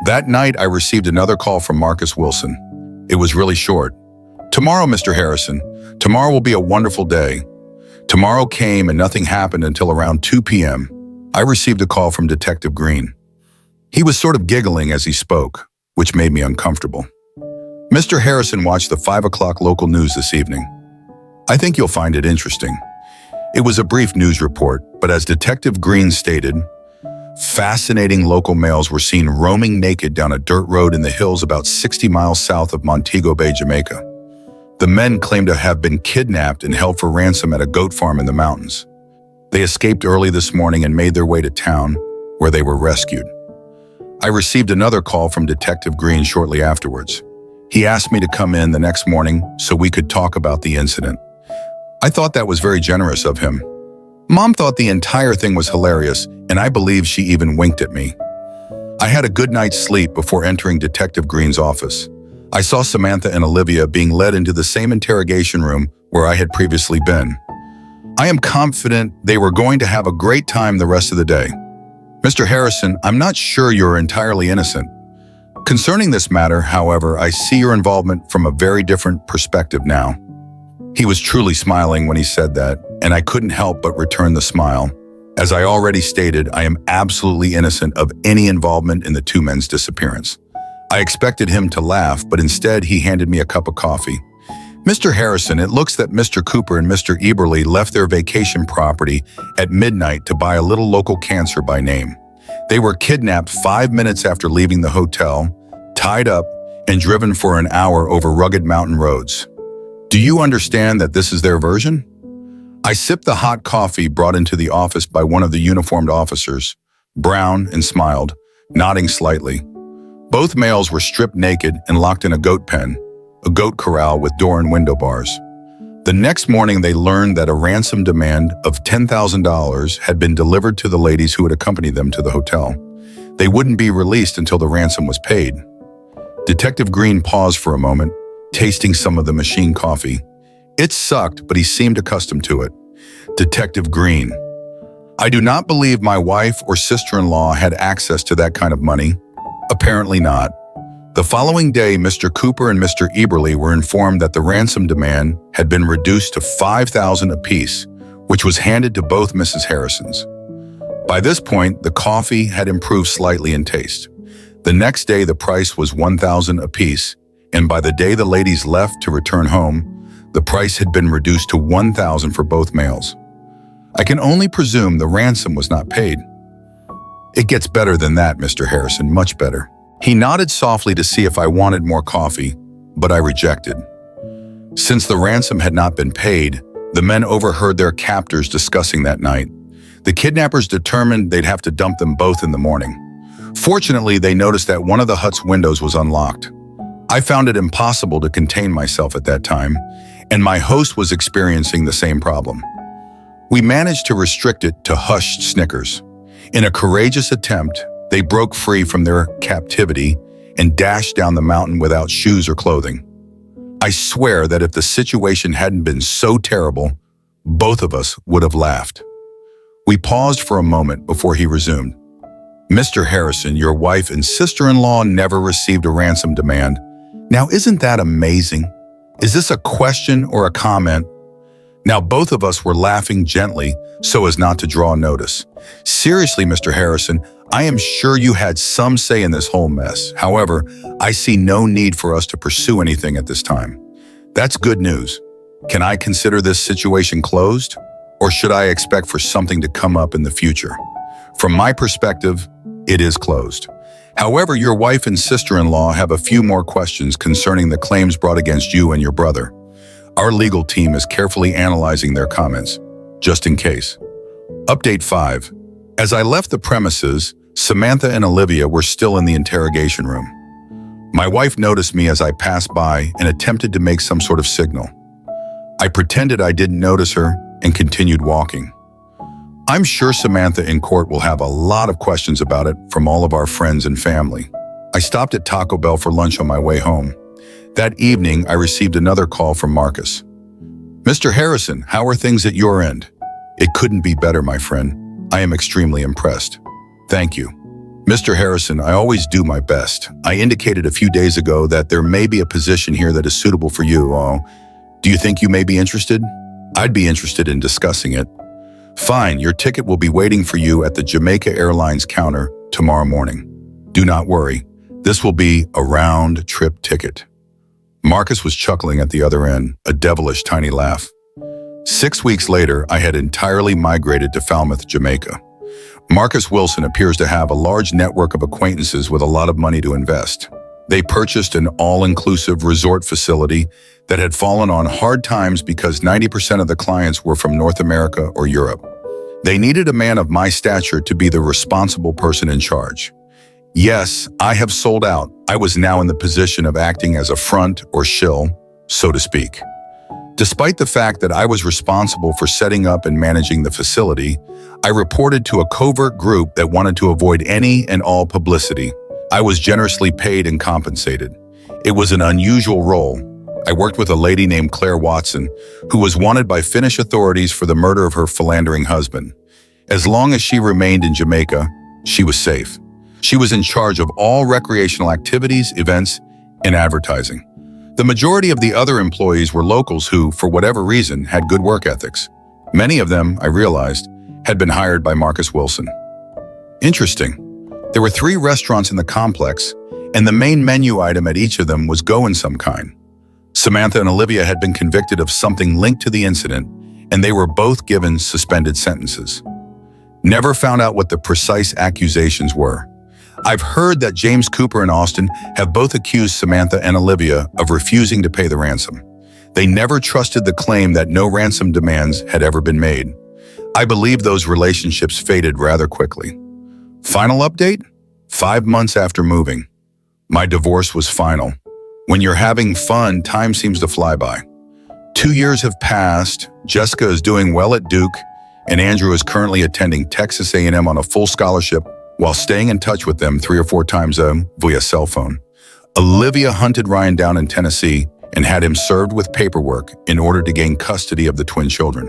That night, I received another call from Marcus Wilson. It was really short. "Tomorrow, Mr. Harrison. Tomorrow will be a wonderful day." Tomorrow came and nothing happened until around 2 p.m. I received a call from Detective Green. He was sort of giggling as he spoke, which made me uncomfortable. "Mr. Harrison watched the 5 o'clock local news this evening. I think you'll find it interesting." It was a brief news report, but as Detective Green stated, fascinating local males were seen roaming naked down a dirt road in the hills about 60 miles south of Montego Bay, Jamaica. The men claimed to have been kidnapped and held for ransom at a goat farm in the mountains. They escaped early this morning and made their way to town, where they were rescued. I received another call from Detective Green shortly afterwards. He asked me to come in the next morning so we could talk about the incident. I thought that was very generous of him. Mom thought the entire thing was hilarious, and I believe she even winked at me. I had a good night's sleep before entering Detective Green's office. I saw Samantha and Olivia being led into the same interrogation room where I had previously been. I am confident they were going to have a great time the rest of the day. "Mr. Harrison, I'm not sure you're entirely innocent. Concerning this matter, however, I see your involvement from a very different perspective now." He was truly smiling when he said that, and I couldn't help but return the smile. As I already stated, I am absolutely innocent of any involvement in the two men's disappearance. I expected him to laugh, but instead he handed me a cup of coffee. "Mr. Harrison, it looks that Mr. Cooper and Mr. Eberly left their vacation property at midnight to buy a little local cancer by name. They were kidnapped 5 minutes after leaving the hotel, tied up, and driven for an hour over rugged mountain roads. Do you understand that this is their version?" I sipped the hot coffee brought into the office by one of the uniformed officers, brown, and smiled, nodding slightly. Both males were stripped naked and locked in a goat pen, a goat corral with door and window bars. The next morning, they learned that a ransom demand of $10,000 had been delivered to the ladies who had accompanied them to the hotel. They wouldn't be released until the ransom was paid. Detective Green paused for a moment, tasting some of the machine coffee. It sucked, but he seemed accustomed to it. Detective Green: "I do not believe my wife or sister-in-law had access to that kind of money. Apparently not." The following day, Mr. Cooper and Mr. Eberly were informed that the ransom demand had been reduced to $5,000 apiece, which was handed to both Mrs. Harrisons. By this point, the coffee had improved slightly in taste. The next day, the price was $1,000 apiece, and by the day the ladies left to return home, the price had been reduced to $1,000 for both males. I can only presume the ransom was not paid. "It gets better than that, Mr. Harrison, much better." He nodded softly to see if I wanted more coffee, but I rejected. Since the ransom had not been paid, the men overheard their captors discussing that night. The kidnappers determined they'd have to dump them both in the morning. Fortunately, they noticed that one of the hut's windows was unlocked. I found it impossible to contain myself at that time, and my host was experiencing the same problem. We managed to restrict it to hushed snickers. In a courageous attempt, they broke free from their captivity and dashed down the mountain without shoes or clothing. I swear that if the situation hadn't been so terrible, both of us would have laughed. We paused for a moment before he resumed. "Mr. Harrison, your wife and sister-in-law never received a ransom demand. Now, isn't that amazing? Is this a question or a comment?" Now, both of us were laughing gently so as not to draw notice. "Seriously, Mr. Harrison, I am sure you had some say in this whole mess. However, I see no need for us to pursue anything at this time." "That's good news. Can I consider this situation closed, or should I expect for something to come up in the future?" "From my perspective, it is closed. However, your wife and sister-in-law have a few more questions concerning the claims brought against you and your brother. Our legal team is carefully analyzing their comments, just in case." Update 5. As I left the premises, Samantha and Olivia were still in the interrogation room. My wife noticed me as I passed by and attempted to make some sort of signal. I pretended I didn't notice her and continued walking. I'm sure Samantha in court will have a lot of questions about it from all of our friends and family. I stopped at Taco Bell for lunch on my way home. That evening, I received another call from Marcus. "Mr. Harrison, how are things at your end?" "It couldn't be better, my friend. I am extremely impressed." "Thank you." "Mr. Harrison, I always do my best. I indicated a few days ago that there may be a position here that is suitable for you. Do you think you may be interested?" "I'd be interested in discussing it." "Fine, your ticket will be waiting for you at the Jamaica Airlines counter tomorrow morning. Do not worry, this will be a round-trip ticket." Marcus was chuckling at the other end, a devilish tiny laugh. 6 weeks later, I had entirely migrated to Falmouth, Jamaica. Marcus Wilson appears to have a large network of acquaintances with a lot of money to invest. They purchased an all-inclusive resort facility that had fallen on hard times because 90% of the clients were from North America or Europe. They needed a man of my stature to be the responsible person in charge. Yes, I have sold out. I was now in the position of acting as a front or shill, so to speak. Despite the fact that I was responsible for setting up and managing the facility, I reported to a covert group that wanted to avoid any and all publicity. I was generously paid and compensated. It was an unusual role. I worked with a lady named Claire Watson, who was wanted by Finnish authorities for the murder of her philandering husband. As long as she remained in Jamaica, she was safe. She was in charge of all recreational activities, events, and advertising. The majority of the other employees were locals who, for whatever reason, had good work ethics. Many of them, I realized, had been hired by Marcus Wilson. Interesting. There were 3 restaurants in the complex, and the main menu item at each of them was go in some kind. Samantha and Olivia had been convicted of something linked to the incident, and they were both given suspended sentences. Never found out what the precise accusations were. I've heard that James Cooper and Austin have both accused Samantha and Olivia of refusing to pay the ransom. They never trusted the claim that no ransom demands had ever been made. I believe those relationships faded rather quickly. Final update? 5 months after moving. My divorce was final. When you're having fun, time seems to fly by. 2 years have passed, Jessica is doing well at Duke, and Andrew is currently attending Texas A&M on a full scholarship while staying in touch with them 3 or 4 times via cell phone. Olivia hunted Ryan down in Tennessee and had him served with paperwork in order to gain custody of the twin children.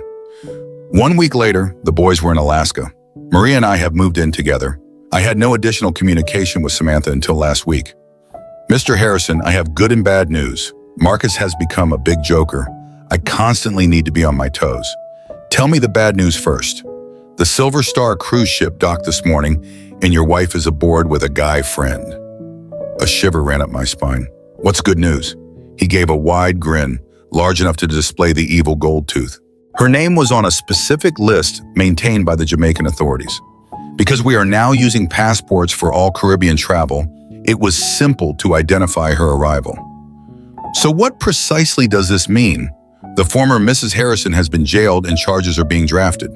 1 week later, the boys were in Alaska. Maria and I have moved in together. I had no additional communication with Samantha until last week. "Mr. Harrison, I have good and bad news. Marcus has become a big joker. I constantly need to be on my toes. Tell me the bad news first. The Silver Star cruise ship docked this morning, and your wife is aboard with a guy friend." A shiver ran up my spine. "What's good news?" He gave a wide grin, large enough to display the evil gold tooth. "Her name was on a specific list maintained by the Jamaican authorities. Because we are now using passports for all Caribbean travel, it was simple to identify her arrival." So what precisely does this mean? The former Mrs. Harrison has been jailed and charges are being drafted.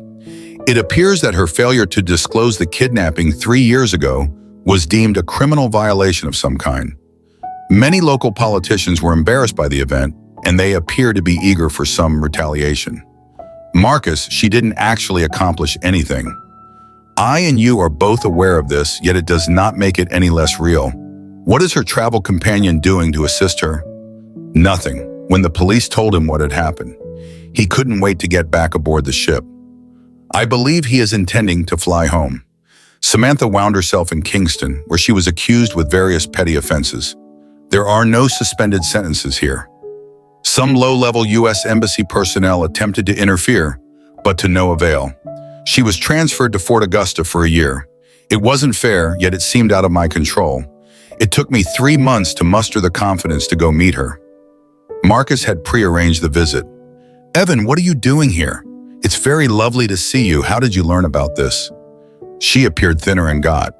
It appears that her failure to disclose the kidnapping 3 years ago was deemed a criminal violation of some kind. Many local politicians were embarrassed by the event, and they appear to be eager for some retaliation. Marcus, she didn't actually accomplish anything. I and you are both aware of this, yet it does not make it any less real. What is her travel companion doing to assist her? Nothing. When the police told him what had happened, he couldn't wait to get back aboard the ship. I believe he is intending to fly home. Samantha wound herself in Kingston, where she was accused with various petty offenses. There are no suspended sentences here. Some low-level U.S. Embassy personnel attempted to interfere, but to no avail. She was transferred to Fort Augusta for a year. It wasn't fair, yet it seemed out of my control. It took me 3 months to muster the confidence to go meet her. Marcus had prearranged the visit. "Evan, what are you doing here? It's very lovely to see you. How did you learn about this?" She appeared thinner and got.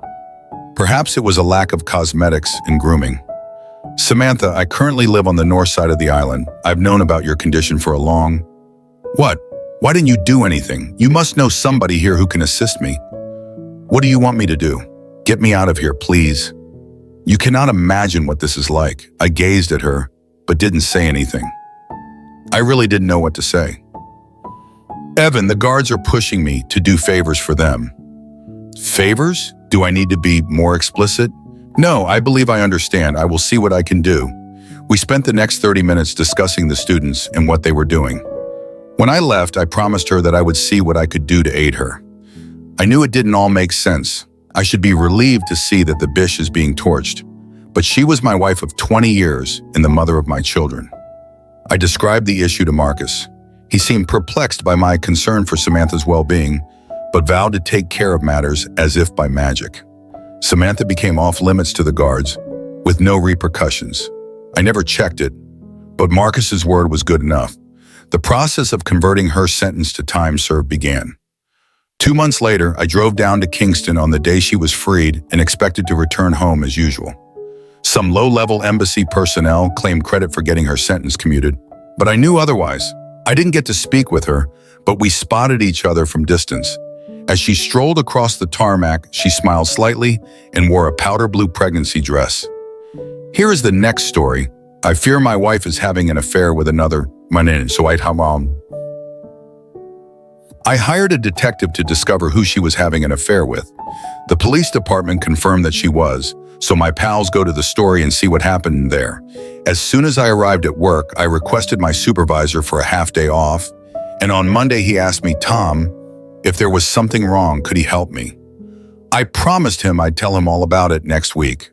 Perhaps it was a lack of cosmetics and grooming. "Samantha, I currently live on the north side of the island. I've known about your condition for a long..." "What? Why didn't you do anything? You must know somebody here who can assist me." "What do you want me to do?" Get me out of here, please. You cannot imagine what this is like. I gazed at her, but didn't say anything. I really didn't know what to say. Evan, the guards are pushing me to do favors for them. Favors? Do I need to be more explicit? No, I believe I understand. I will see what I can do. We spent the next 30 minutes discussing the students and what they were doing. When I left, I promised her that I would see what I could do to aid her. I knew it didn't all make sense. I should be relieved to see that the bish is being torched. But she was my wife of 20 years and the mother of my children. I described the issue to Marcus. He seemed perplexed by my concern for Samantha's well-being, but vowed to take care of matters as if by magic. Samantha became off-limits to the guards, with no repercussions. I never checked it, but Marcus's word was good enough. The process of converting her sentence to time served began. 2 months later, I drove down to Kingston on the day she was freed and expected to return home as usual. Some low-level embassy personnel claimed credit for getting her sentence commuted, but I knew otherwise. I didn't get to speak with her, but we spotted each other from distance. As she strolled across the tarmac, she smiled slightly and wore a powder blue pregnancy dress. Here is the next story. I fear my wife is having an affair with another. I hired a detective to discover who she was having an affair with. The police department confirmed that she was, so my pals go to the story and see what happened there. As soon as I arrived at work, I requested my supervisor for a half-day off, and on Monday he asked me, Tom, if there was something wrong, could he help me? I promised him I'd tell him all about it next week.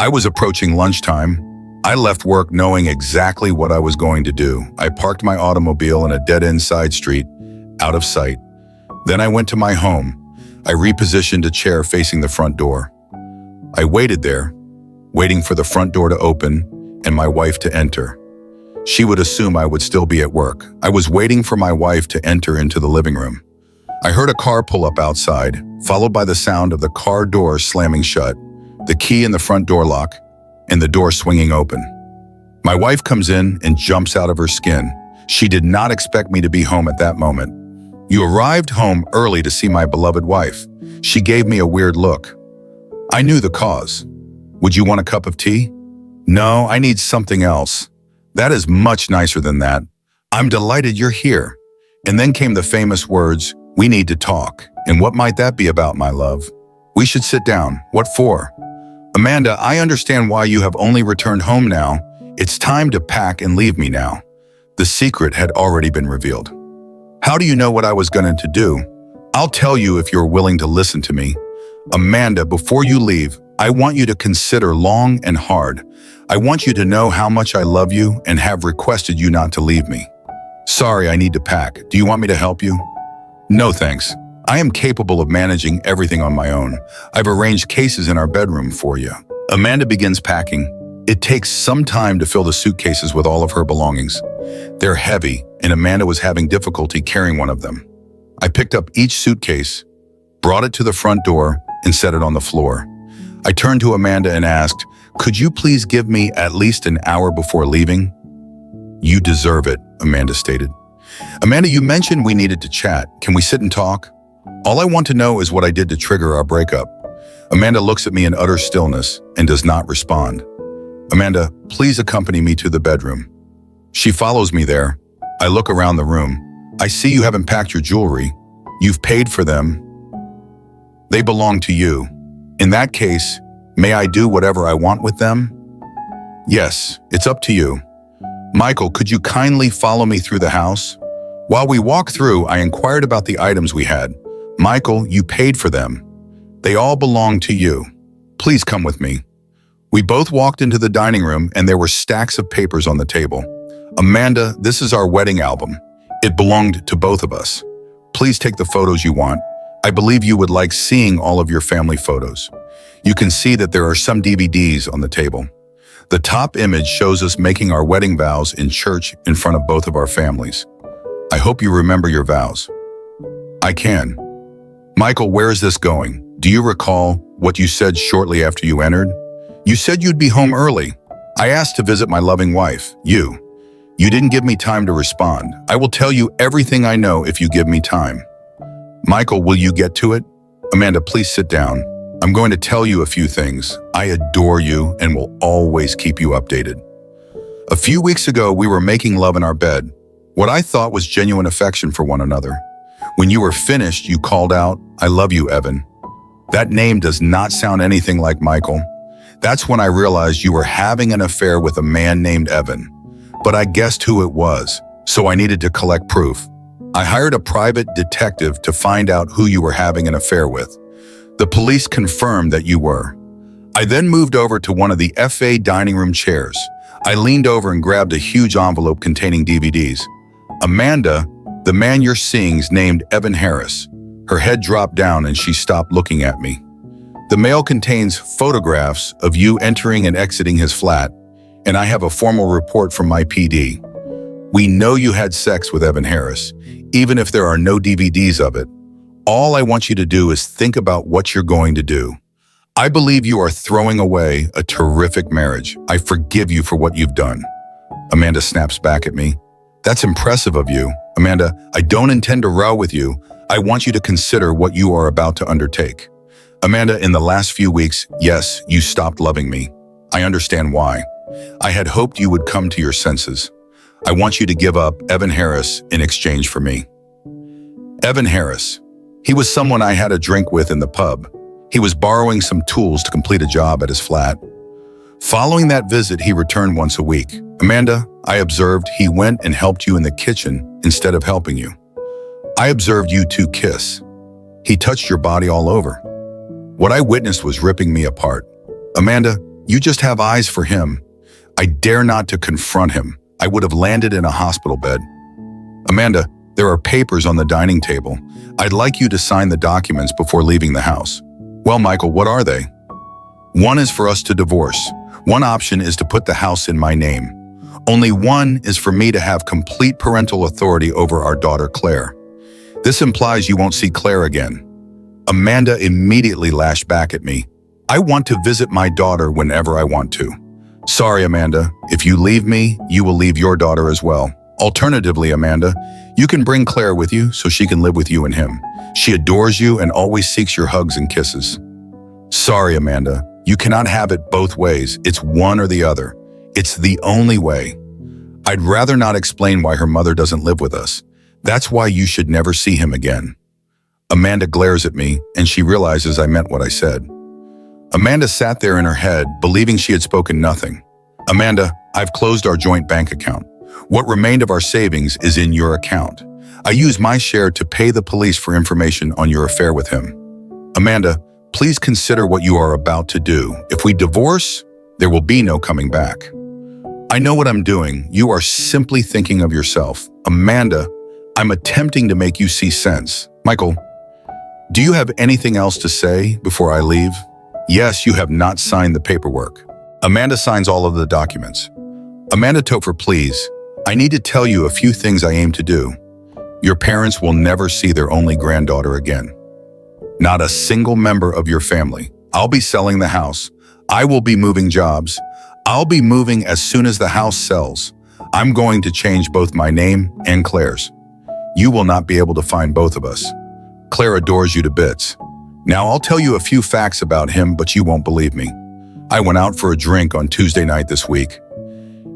I was approaching lunchtime. I left work knowing exactly what I was going to do. I parked my automobile in a dead-end side street, out of sight. Then I went to my home. I repositioned a chair facing the front door. I waited there, waiting for the front door to open and my wife to enter. She would assume I would still be at work. I was waiting for my wife to enter into the living room. I heard a car pull up outside, followed by the sound of the car door slamming shut, the key in the front door lock, and the door swinging open. My wife comes in and jumps out of her skin. She did not expect me to be home at that moment. You arrived home early to see my beloved wife. She gave me a weird look. I knew the cause. Would you want a cup of tea? No, I need something else. That is much nicer than that. I'm delighted you're here. And then came the famous words, we need to talk. And what might that be about, my love? We should sit down. What for? Amanda, I understand why you have only returned home now. It's time to pack and leave me now. The secret had already been revealed. How do you know what I was going to do? I'll tell you if you're willing to listen to me. Amanda, before you leave, I want you to consider long and hard. I want you to know how much I love you and have requested you not to leave me. Sorry, I need to pack. Do you want me to help you? No, thanks. I am capable of managing everything on my own. I've arranged cases in our bedroom for you. Amanda begins packing. It takes some time to fill the suitcases with all of her belongings. They're heavy, and Amanda was having difficulty carrying one of them. I picked up each suitcase, brought it to the front door, and set it on the floor. I turned to Amanda and asked, could you please give me at least an hour before leaving? You deserve it, Amanda stated. Amanda, you mentioned we needed to chat. Can we sit and talk? All I want to know is what I did to trigger our breakup. Amanda looks at me in utter stillness and does not respond. Amanda, please accompany me to the bedroom. She follows me there. I look around the room. I see you haven't packed your jewelry. You've paid for them. They belong to you. In that case, may I do whatever I want with them? Yes, it's up to you. Michael, could you kindly follow me through the house? While we walked through, I inquired about the items we had. Michael, you paid for them. They all belong to you. Please come with me. We both walked into the dining room and there were stacks of papers on the table. Amanda, this is our wedding album. It belonged to both of us. Please take the photos you want. I believe you would like seeing all of your family photos. You can see that there are some DVDs on the table. The top image shows us making our wedding vows in church in front of both of our families. I hope you remember your vows. I can. Michael, where is this going? Do you recall what you said shortly after you entered? You said you'd be home early. I asked to visit my loving wife, you. You didn't give me time to respond. I will tell you everything I know if you give me time. Michael, will you get to it? Amanda, please sit down. I'm going to tell you a few things. I adore you and will always keep you updated. A few weeks ago, we were making love in our bed, what I thought was genuine affection for one another. When you were finished, you called out, "I love you, Evan." That name does not sound anything like Michael. That's when I realized you were having an affair with a man named Evan. But I guessed who it was, so I needed to collect proof. I hired a private detective to find out who you were having an affair with. The police confirmed that you were. I then moved over to one of the FA dining room chairs. I leaned over and grabbed a huge envelope containing DVDs. Amanda, the man you're seeing's named Evan Harris. Her head dropped down and she stopped looking at me. The mail contains photographs of you entering and exiting his flat, and I have a formal report from my PD. We know you had sex with Evan Harris, even if there are no DVDs of it. All I want you to do is think about what you're going to do. I believe you are throwing away a terrific marriage. I forgive you for what you've done. Amanda snaps back at me. That's impressive of you. Amanda, I don't intend to row with you. I want you to consider what you are about to undertake. Amanda, in the last few weeks, yes, you stopped loving me. I understand why. I had hoped you would come to your senses. I want you to give up Evan Harris in exchange for me. Evan Harris. He was someone I had a drink with in the pub. He was borrowing some tools to complete a job at his flat. Following that visit, he returned once a week. Amanda, I observed he went and helped you in the kitchen instead of helping you. I observed you two kiss. He touched your body all over. What I witnessed was ripping me apart. Amanda, you just have eyes for him. I dare not to confront him. I would have landed in a hospital bed. Amanda, there are papers on the dining table. I'd like you to sign the documents before leaving the house. Well, Michael, what are they? One is for us to divorce. One option is to put the house in my name. Only one is for me to have complete parental authority over our daughter, Claire. This implies you won't see Claire again. Amanda immediately lashed back at me. I want to visit my daughter whenever I want to. Sorry, Amanda. If you leave me, you will leave your daughter as well. Alternatively, Amanda, you can bring Claire with you so she can live with you and him. She adores you and always seeks your hugs and kisses. Sorry, Amanda. You cannot have it both ways. It's one or the other. It's the only way. I'd rather not explain why her mother doesn't live with us. That's why you should never see him again. Amanda glares at me, and she realizes I meant what I said. Amanda sat there in her head, believing she had spoken nothing. Amanda, I've closed our joint bank account. What remained of our savings is in your account. I use my share to pay the police for information on your affair with him. Amanda, please consider what you are about to do. If we divorce, there will be no coming back. I know what I'm doing. You are simply thinking of yourself. Amanda, I'm attempting to make you see sense. Michael, do you have anything else to say before I leave? Yes, you have not signed the paperwork. Amanda signs all of the documents. Amanda Topher, please, I need to tell you a few things I aim to do. Your parents will never see their only granddaughter again. Not a single member of your family. I'll be selling the house. I will be moving jobs. I'll be moving as soon as the house sells. I'm going to change both my name and Claire's. You will not be able to find both of us. Claire adores you to bits. Now I'll tell you a few facts about him, but you won't believe me. I went out for a drink on Tuesday night this week.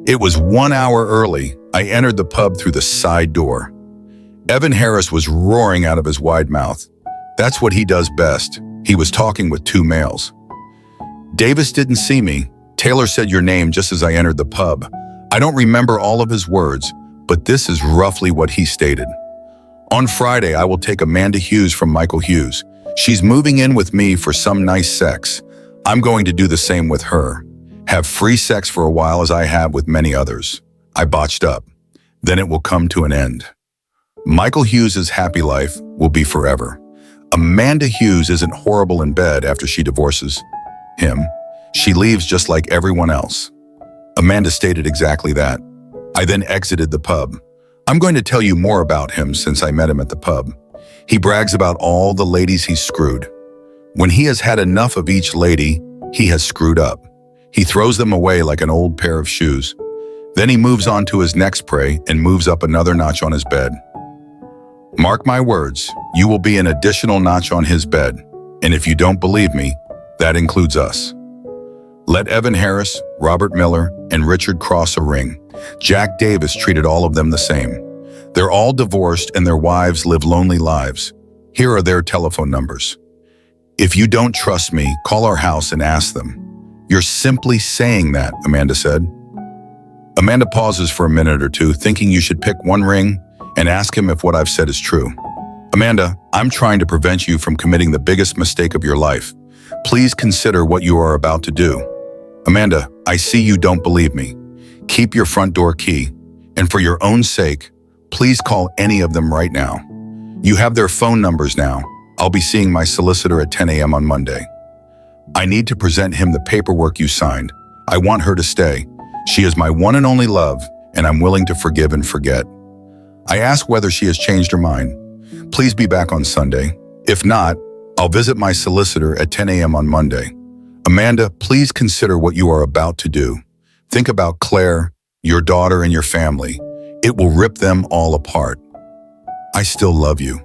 It was 1 hour early. I entered the pub through the side door. Evan Harris was roaring out of his wide mouth. That's what he does best. He was talking with two males. Davis didn't see me. Taylor said your name just as I entered the pub. I don't remember all of his words, but this is roughly what he stated. On Friday, I will take Amanda Hughes from Michael Hughes. She's moving in with me for some nice sex. I'm going to do the same with her. Have free sex for a while as I have with many others. I botched up. Then it will come to an end. Michael Hughes's happy life will be forever. Amanda Hughes isn't horrible in bed after she divorces him. She leaves just like everyone else. Amanda stated exactly that. I then exited the pub. I'm going to tell you more about him since I met him at the pub. He brags about all the ladies he's screwed. When he has had enough of each lady, he has screwed up. He throws them away like an old pair of shoes. Then he moves on to his next prey and moves up another notch on his bed. Mark my words, you will be an additional notch on his bed. And if you don't believe me, That includes us. Let Evan Harris, Robert Miller, and Richard cross a ring. Jack Davis treated all of them the same. They're all divorced and their wives live lonely lives. Here are their telephone numbers. If you don't trust me, call our house and ask them. You're simply saying that, Amanda said. Amanda pauses for a minute or two, thinking you should pick one ring and ask him if what I've said is true. Amanda, I'm trying to prevent you from committing the biggest mistake of your life. Please consider what you are about to do. Amanda, I see you don't believe me. Keep your front door key, and for your own sake, please call any of them right now. You have their phone numbers now. I'll be seeing my solicitor at 10 a.m. on Monday. I need to present him the paperwork you signed. I want her to stay. She is my one and only love, and I'm willing to forgive and forget. I ask whether she has changed her mind. Please be back on Sunday. If not, I'll visit my solicitor at 10 a.m. on Monday. Amanda, please consider what you are about to do. Think about Claire, your daughter, and your family. It will rip them all apart. I still love you.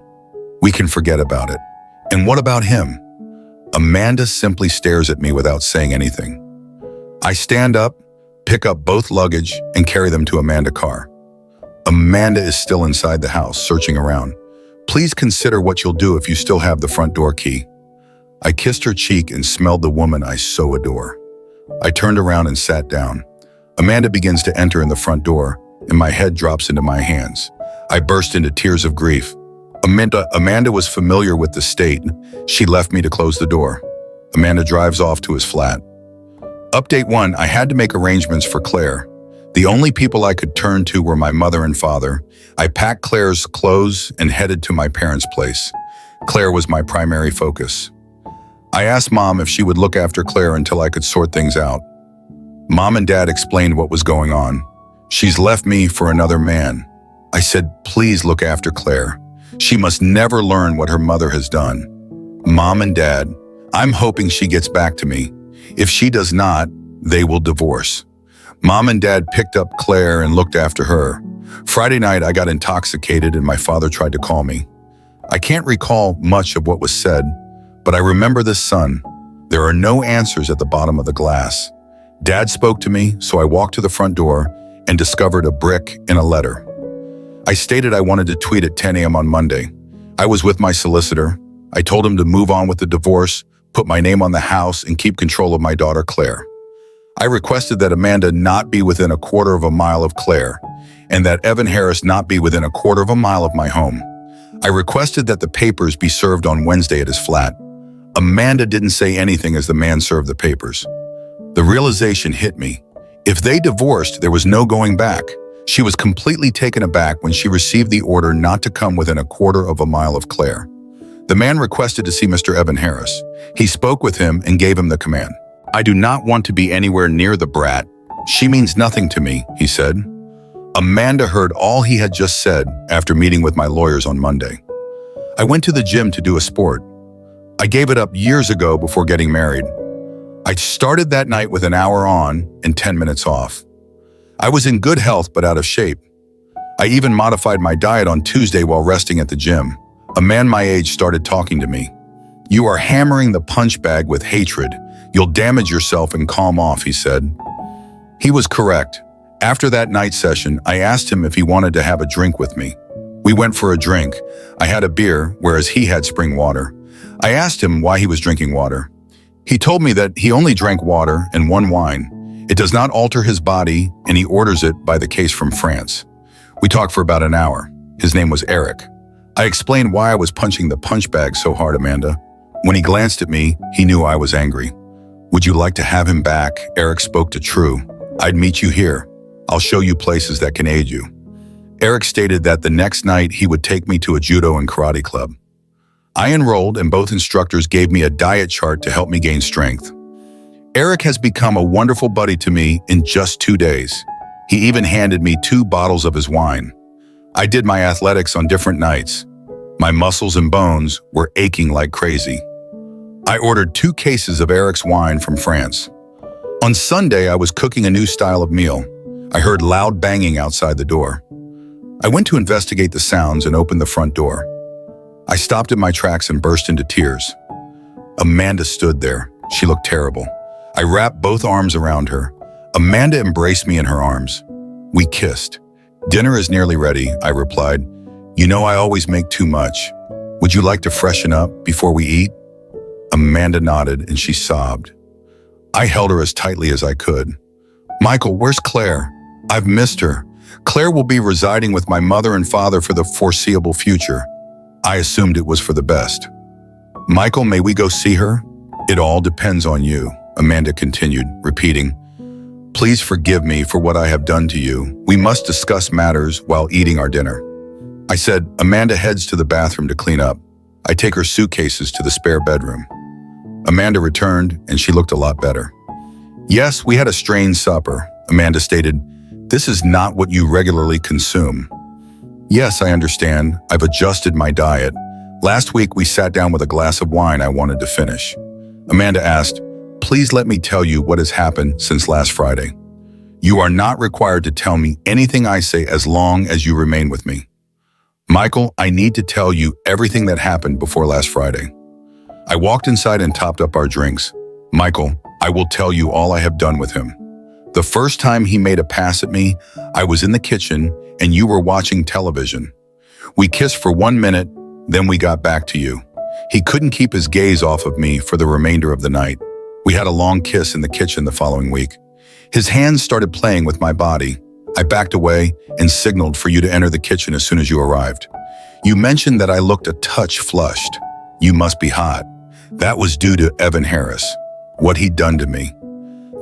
We can forget about it. And what about him? Amanda simply stares at me without saying anything. I stand up, pick up both luggage, and carry them to Amanda's car. Amanda is still inside the house, searching around. Please consider what you'll do if you still have the front door key. I kissed her cheek and smelled the woman I so adore. I turned around and sat down. Amanda begins to enter in the front door, and my head drops into my hands. I burst into tears of grief. Amanda was familiar with the state. She left me to close the door. Amanda drives off to his flat. Update 1, I had to make arrangements for Claire. The only people I could turn to were my mother and father. I packed Claire's clothes and headed to my parents' place. Claire was my primary focus. I asked Mom if she would look after Claire until I could sort things out. Mom and Dad explained what was going on. She's left me for another man. I said, please look after Claire. She must never learn what her mother has done. Mom and Dad, I'm hoping she gets back to me. If she does not, they will divorce. Mom and Dad picked up Claire and looked after her. Friday night, I got intoxicated and my father tried to call me. I can't recall much of what was said, but I remember this, son. There are no answers at the bottom of the glass. Dad spoke to me, so I walked to the front door and discovered a brick and a letter. I stated I wanted to tweet at 10 a.m. on Monday. I was with my solicitor. I told him to move on with the divorce, put my name on the house, and keep control of my daughter, Claire. I requested that Amanda not be within a quarter of a mile of Claire, and that Evan Harris not be within a quarter of a mile of my home. I requested that the papers be served on Wednesday at his flat. Amanda didn't say anything as the man served the papers. The realization hit me. If they divorced, there was no going back. She was completely taken aback when she received the order not to come within a quarter of a mile of Claire. The man requested to see Mr. Evan Harris. He spoke with him and gave him the command. I do not want to be anywhere near the brat. She means nothing to me, he said. Amanda heard all he had just said after meeting with my lawyers on Monday. I went to the gym to do a sport. I gave it up years ago before getting married. I started that night with an hour on and 10 minutes off. I was in good health but out of shape. I even modified my diet on Tuesday while resting at the gym. A man my age started talking to me. You are hammering the punch bag with hatred. You'll damage yourself and calm off, he said. He was correct. After that night session, I asked him if he wanted to have a drink with me. We went for a drink. I had a beer, whereas he had spring water. I asked him why he was drinking water. He told me that he only drank water and one wine. It does not alter his body, and he orders it by the case from France. We talked for about an hour. His name was Eric. I explained why I was punching the punch bag so hard, Amanda. When he glanced at me, he knew I was angry. Would you like to have him back? Eric spoke to True. I'd meet you here. I'll show you places that can aid you. Eric stated that the next night he would take me to a judo and karate club. I enrolled and both instructors gave me a diet chart to help me gain strength. Eric has become a wonderful buddy to me in just 2 days. He even handed me 2 bottles of his wine. I did my athletics on different nights. My muscles and bones were aching like crazy. I ordered 2 cases of Eric's wine from France. On Sunday, I was cooking a new style of meal. I heard loud banging outside the door. I went to investigate the sounds and opened the front door. I stopped in my tracks and burst into tears. Amanda stood there. She looked terrible. I wrapped both arms around her. Amanda embraced me in her arms. We kissed. "Dinner is nearly ready," I replied. "You know I always make too much. Would you like to freshen up before we eat?" Amanda nodded and she sobbed. I held her as tightly as I could. "Michael, where's Claire? I've missed her. Claire will be residing with my mother and father for the foreseeable future." I assumed it was for the best. "Michael, may we go see her?" "It all depends on you," Amanda continued, repeating, "Please forgive me for what I have done to you. We must discuss matters while eating our dinner." I said. Amanda heads to the bathroom to clean up. I take her suitcases to the spare bedroom. Amanda returned, and she looked a lot better. "Yes, we had a strange supper," Amanda stated. "This is not what you regularly consume." "Yes, I understand. I've adjusted my diet. Last week we sat down with a glass of wine I wanted to finish." Amanda asked, "Please let me tell you what has happened since last Friday." "You are not required to tell me anything I say as long as you remain with me." "Michael, I need to tell you everything that happened before last Friday." I walked inside and topped up our drinks. "Michael, I will tell you all I have done with him. The first time he made a pass at me, I was in the kitchen and you were watching television. We kissed for 1 minute, then we got back to you. He couldn't keep his gaze off of me for the remainder of the night. We had a long kiss in the kitchen the following week. His hands started playing with my body. I backed away and signaled for you to enter the kitchen as soon as you arrived. You mentioned that I looked a touch flushed. You must be hot. That was due to Evan Harris, what he'd done to me.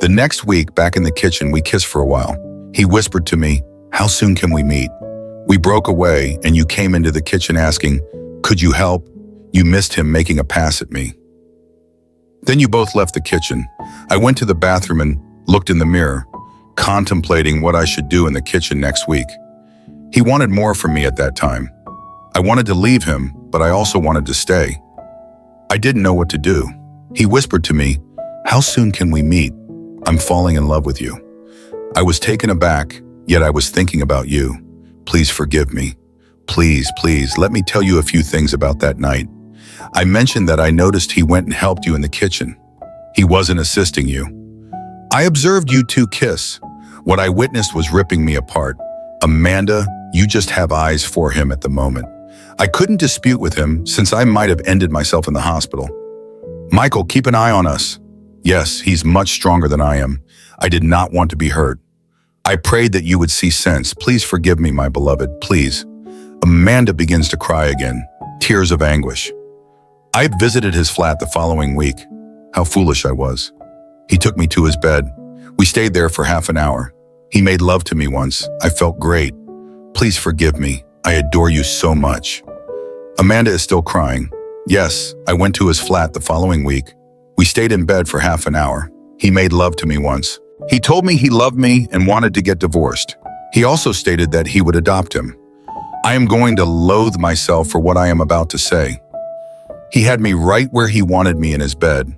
The next week, back in the kitchen, we kissed for a while. He whispered to me, "How soon can we meet?" We broke away and you came into the kitchen asking, "Could you help?" You missed him making a pass at me. Then you both left the kitchen. I went to the bathroom and looked in the mirror, contemplating what I should do in the kitchen next week. He wanted more from me at that time. I wanted to leave him, but I also wanted to stay. I didn't know what to do. He whispered to me, "How soon can we meet? I'm falling in love with you." I was taken aback, yet I was thinking about you. Please forgive me. Please, let me tell you a few things about that night. I mentioned that I noticed he went and helped you in the kitchen. He wasn't assisting you. I observed you two kiss. What I witnessed was ripping me apart. Amanda, you just have eyes for him at the moment. I couldn't dispute with him since I might have ended myself in the hospital. Michael, keep an eye on us. Yes, he's much stronger than I am. I did not want to be hurt. I prayed that you would see sense. Please forgive me, my beloved, please. Amanda begins to cry again, tears of anguish. I visited his flat the following week. How foolish I was. He took me to his bed. We stayed there for half an hour. He made love to me once. I felt great. Please forgive me. I adore you so much. Amanda is still crying. Yes, I went to his flat the following week. We stayed in bed for half an hour. He made love to me once. He told me he loved me and wanted to get divorced. He also stated that he would adopt him. I am going to loathe myself for what I am about to say. He had me right where he wanted me in his bed.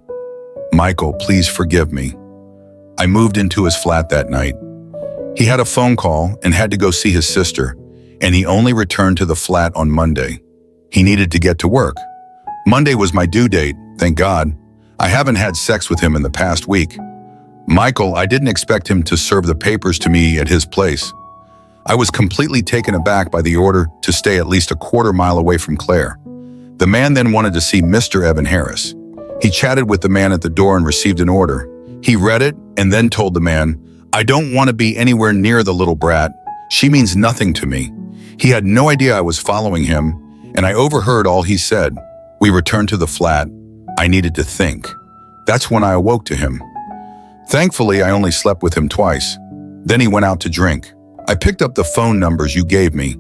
Michael, please forgive me. I moved into his flat that night. He had a phone call and had to go see his sister, and he only returned to the flat on Monday. He needed to get to work. Monday was my due date, thank God. I haven't had sex with him in the past week. Michael, I didn't expect him to serve the papers to me at his place. I was completely taken aback by the order to stay at least a quarter mile away from Claire. The man then wanted to see Mr. Evan Harris. He chatted with the man at the door and received an order. He read it and then told the man, "I don't want to be anywhere near the little brat. She means nothing to me." He had no idea I was following him, and I overheard all he said. We returned to the flat. I needed to think. That's when I awoke to him. Thankfully, I only slept with him twice. Then he went out to drink. I picked up the phone numbers you gave me.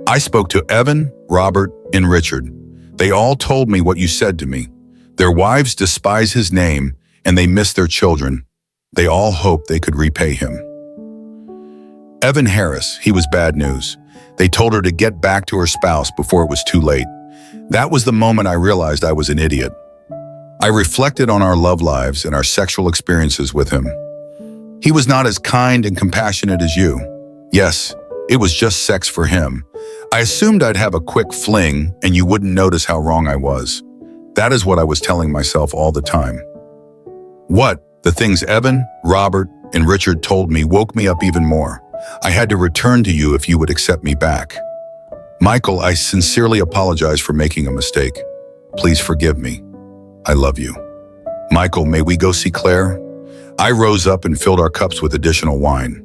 I spoke to Evan, Robert, and Richard. They all told me what you said to me. Their wives despise his name, and they miss their children. They all hoped they could repay him. Evan Harris, he was bad news. They told her to get back to her spouse before it was too late. That was the moment I realized I was an idiot. I reflected on our love lives and our sexual experiences with him. He was not as kind and compassionate as you. Yes, it was just sex for him. I assumed I'd have a quick fling and you wouldn't notice how wrong I was. That is what I was telling myself all the time. What? The things Evan, Robert, and Richard told me woke me up even more. I had to return to you if you would accept me back. Michael, I sincerely apologize for making a mistake. Please forgive me. I love you. Michael, may we go see Claire? I rose up and filled our cups with additional wine.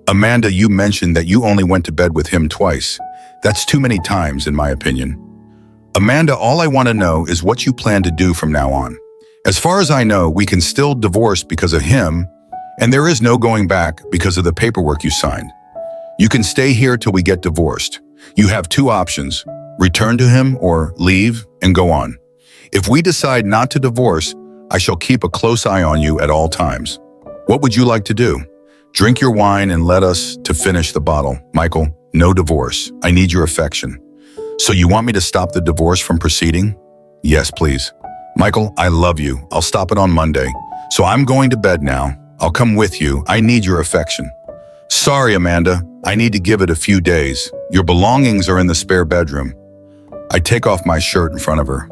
Amanda, you mentioned that you only went to bed with him twice. That's too many times, in my opinion. Amanda, all I want to know is what you plan to do from now on. As far as I know, we can still divorce because of him, and there is no going back because of the paperwork you signed. You can stay here till we get divorced. You have two options: return to him or leave and go on. If we decide not to divorce, I shall keep a close eye on you at all times. What would you like to do? Drink your wine and let us to finish the bottle. Michael, no divorce. I need your affection. So you want me to stop the divorce from proceeding? Yes, please. Michael, I love you. I'll stop it on Monday. So I'm going to bed now. I'll come with you. I need your affection. Sorry, Amanda. I need to give it a few days. Your belongings are in the spare bedroom. I take off my shirt in front of her.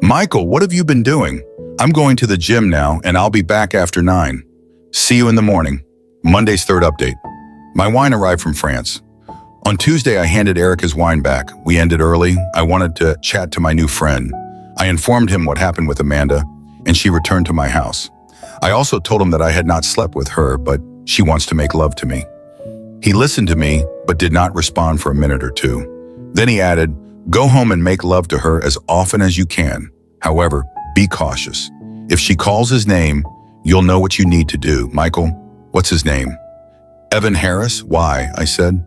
Michael, what have you been doing? I'm going to the gym now, and I'll be back after 9. See you in the morning. Monday's third update. My wine arrived from France. On Tuesday, I handed Eric his wine back. We ended early. I wanted to chat to my new friend. I informed him what happened with Amanda, and she returned to my house. I also told him that I had not slept with her, but she wants to make love to me. He listened to me, but did not respond for a minute or two. Then he added, go home and make love to her as often as you can. However, be cautious. If she calls his name, you'll know what you need to do. Michael, what's his name? Evan Harris? Why? I said.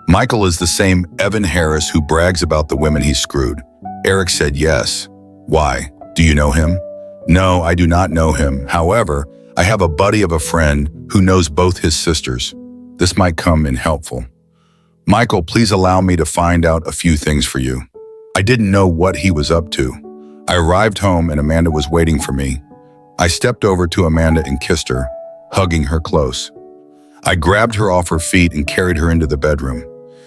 Michael is the same Evan Harris who brags about the women he screwed. Eric said yes. Why? Do you know him? No, I do not know him. However, I have a buddy of a friend who knows both his sisters. This might come in helpful. Michael, please allow me to find out a few things for you. I didn't know what he was up to. I arrived home and Amanda was waiting for me. I stepped over to Amanda and kissed her, hugging her close. I grabbed her off her feet and carried her into the bedroom.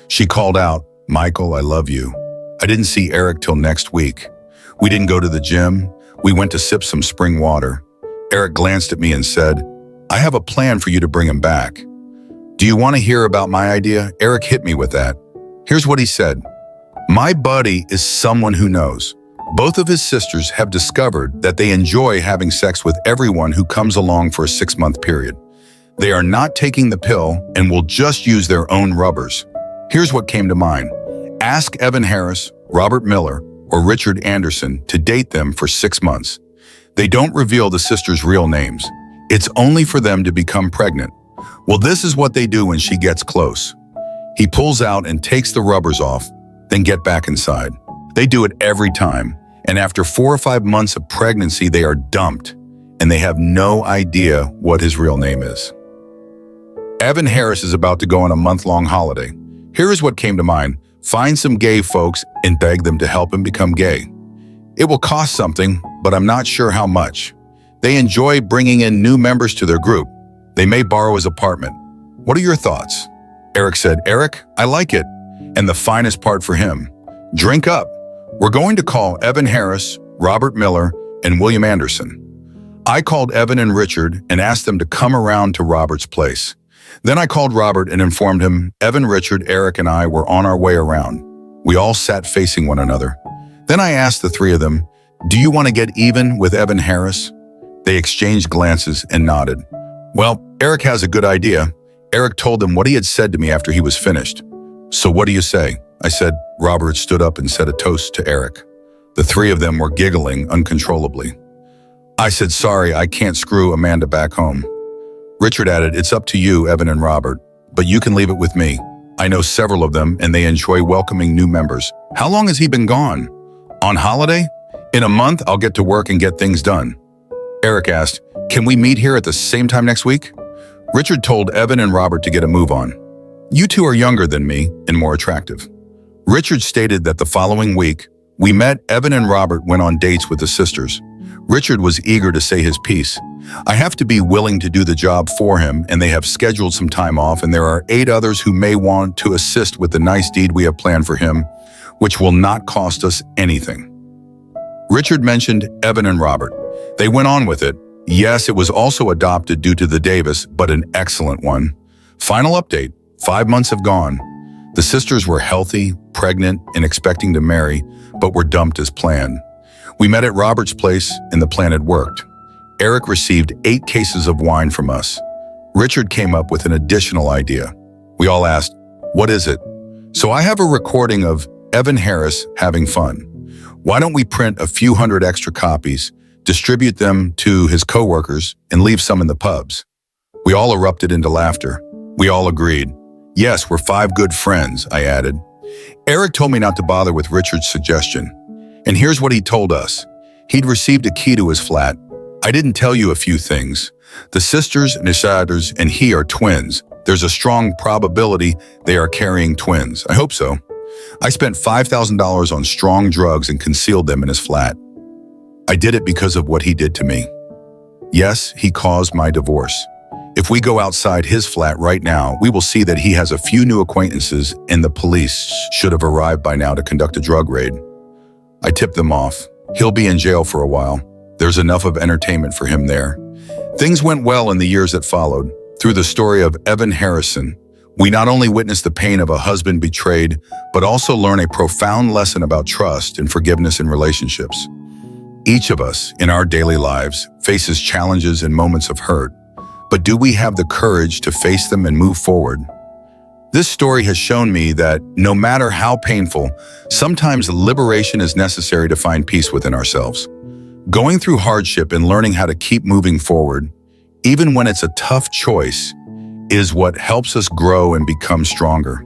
She called out, Michael, I love you. I didn't see Eric till next week. We didn't go to the gym. We went to sip some spring water. Eric glanced at me and said, I have a plan for you to bring him back. Do you want to hear about my idea? Eric hit me with that. Here's what he said. My buddy is someone who knows. Both of his sisters have discovered that they enjoy having sex with everyone who comes along for a 6-month period. They are not taking the pill and will just use their own rubbers. Here's what came to mind. Ask Evan Harris, Robert Miller, or Richard Anderson to date them for 6 months. They don't reveal the sisters' real names. It's only for them to become pregnant. Well, this is what they do when she gets close. He pulls out and takes the rubbers off, then get back inside. They do it every time, and after 4 or 5 months of pregnancy, they are dumped, and they have no idea what his real name is. Evan Harris is about to go on a month-long holiday. Here is what came to mind. Find some gay folks and beg them to help him become gay. It will cost something, but I'm not sure how much. They enjoy bringing in new members to their group. They may borrow his apartment. What are your thoughts? Eric said, Eric, I like it. And the finest part for him, drink up. We're going to call Evan Harris, Robert Miller, and William Anderson. I called Evan and Richard and asked them to come around to Robert's place. Then I called Robert and informed him Evan, Richard, Eric, and I were on our way around. We all sat facing one another. Then I asked the three of them, do you want to get even with Evan Harris? They exchanged glances and nodded. Well, Eric has a good idea. Eric told them what he had said to me after he was finished. So what do you say? I said. Robert stood up and said a toast to Eric. The three of them were giggling uncontrollably. I said, sorry, I can't screw Amanda back home. Richard added, it's up to you, Evan and Robert, but you can leave it with me. I know several of them and they enjoy welcoming new members. How long has he been gone? On holiday? In a month, I'll get to work and get things done. Eric asked, can we meet here at the same time next week? Richard told Evan and Robert to get a move on. You two are younger than me and more attractive. Richard stated that the following week, we met. Evan and Robert went on dates with the sisters. Richard was eager to say his piece. I have to be willing to do the job for him, and they have scheduled some time off, and there are 8 others who may want to assist with the nice deed we have planned for him, which will not cost us anything. Richard mentioned Evan and Robert. They went on with it. Yes, it was also adopted due to the Davis, but an excellent one. Final update, 5 months have gone. The sisters were healthy, pregnant, and expecting to marry, but were dumped as planned. We met at Robert's place, and the plan had worked. Eric received 8 cases of wine from us. Richard came up with an additional idea. We all asked, "What is it?" So I have a recording of Evan Harris having fun. Why don't we print a few hundred extra copies, distribute them to his coworkers, and leave some in the pubs? We all erupted into laughter. We all agreed. Yes, we're 5 good friends, I added. Eric told me not to bother with Richard's suggestion. And here's what he told us. He'd received a key to his flat. I didn't tell you a few things. The sisters, Nisaders, and he are twins. There's a strong probability they are carrying twins. I hope so. I spent $5,000 on strong drugs and concealed them in his flat. I did it because of what he did to me. Yes, he caused my divorce. If we go outside his flat right now, we will see that he has a few new acquaintances and the police should have arrived by now to conduct a drug raid. I tipped them off. He'll be in jail for a while. There's enough of entertainment for him there. Things went well in the years that followed. Through the story of Evan Harrison, we not only witnessed the pain of a husband betrayed, but also learn a profound lesson about trust and forgiveness in relationships. Each of us, in our daily lives, faces challenges and moments of hurt. But do we have the courage to face them and move forward? This story has shown me that no matter how painful, sometimes liberation is necessary to find peace within ourselves. Going through hardship and learning how to keep moving forward, even when it's a tough choice, is what helps us grow and become stronger.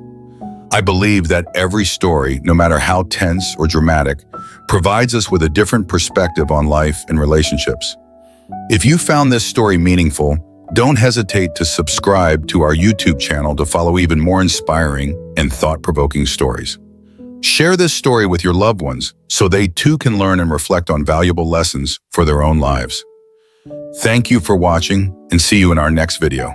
I believe that every story, no matter how tense or dramatic, provides us with a different perspective on life and relationships. If you found this story meaningful, don't hesitate to subscribe to our YouTube channel to follow even more inspiring and thought-provoking stories. Share this story with your loved ones so they too can learn and reflect on valuable lessons for their own lives. Thank you for watching and see you in our next video.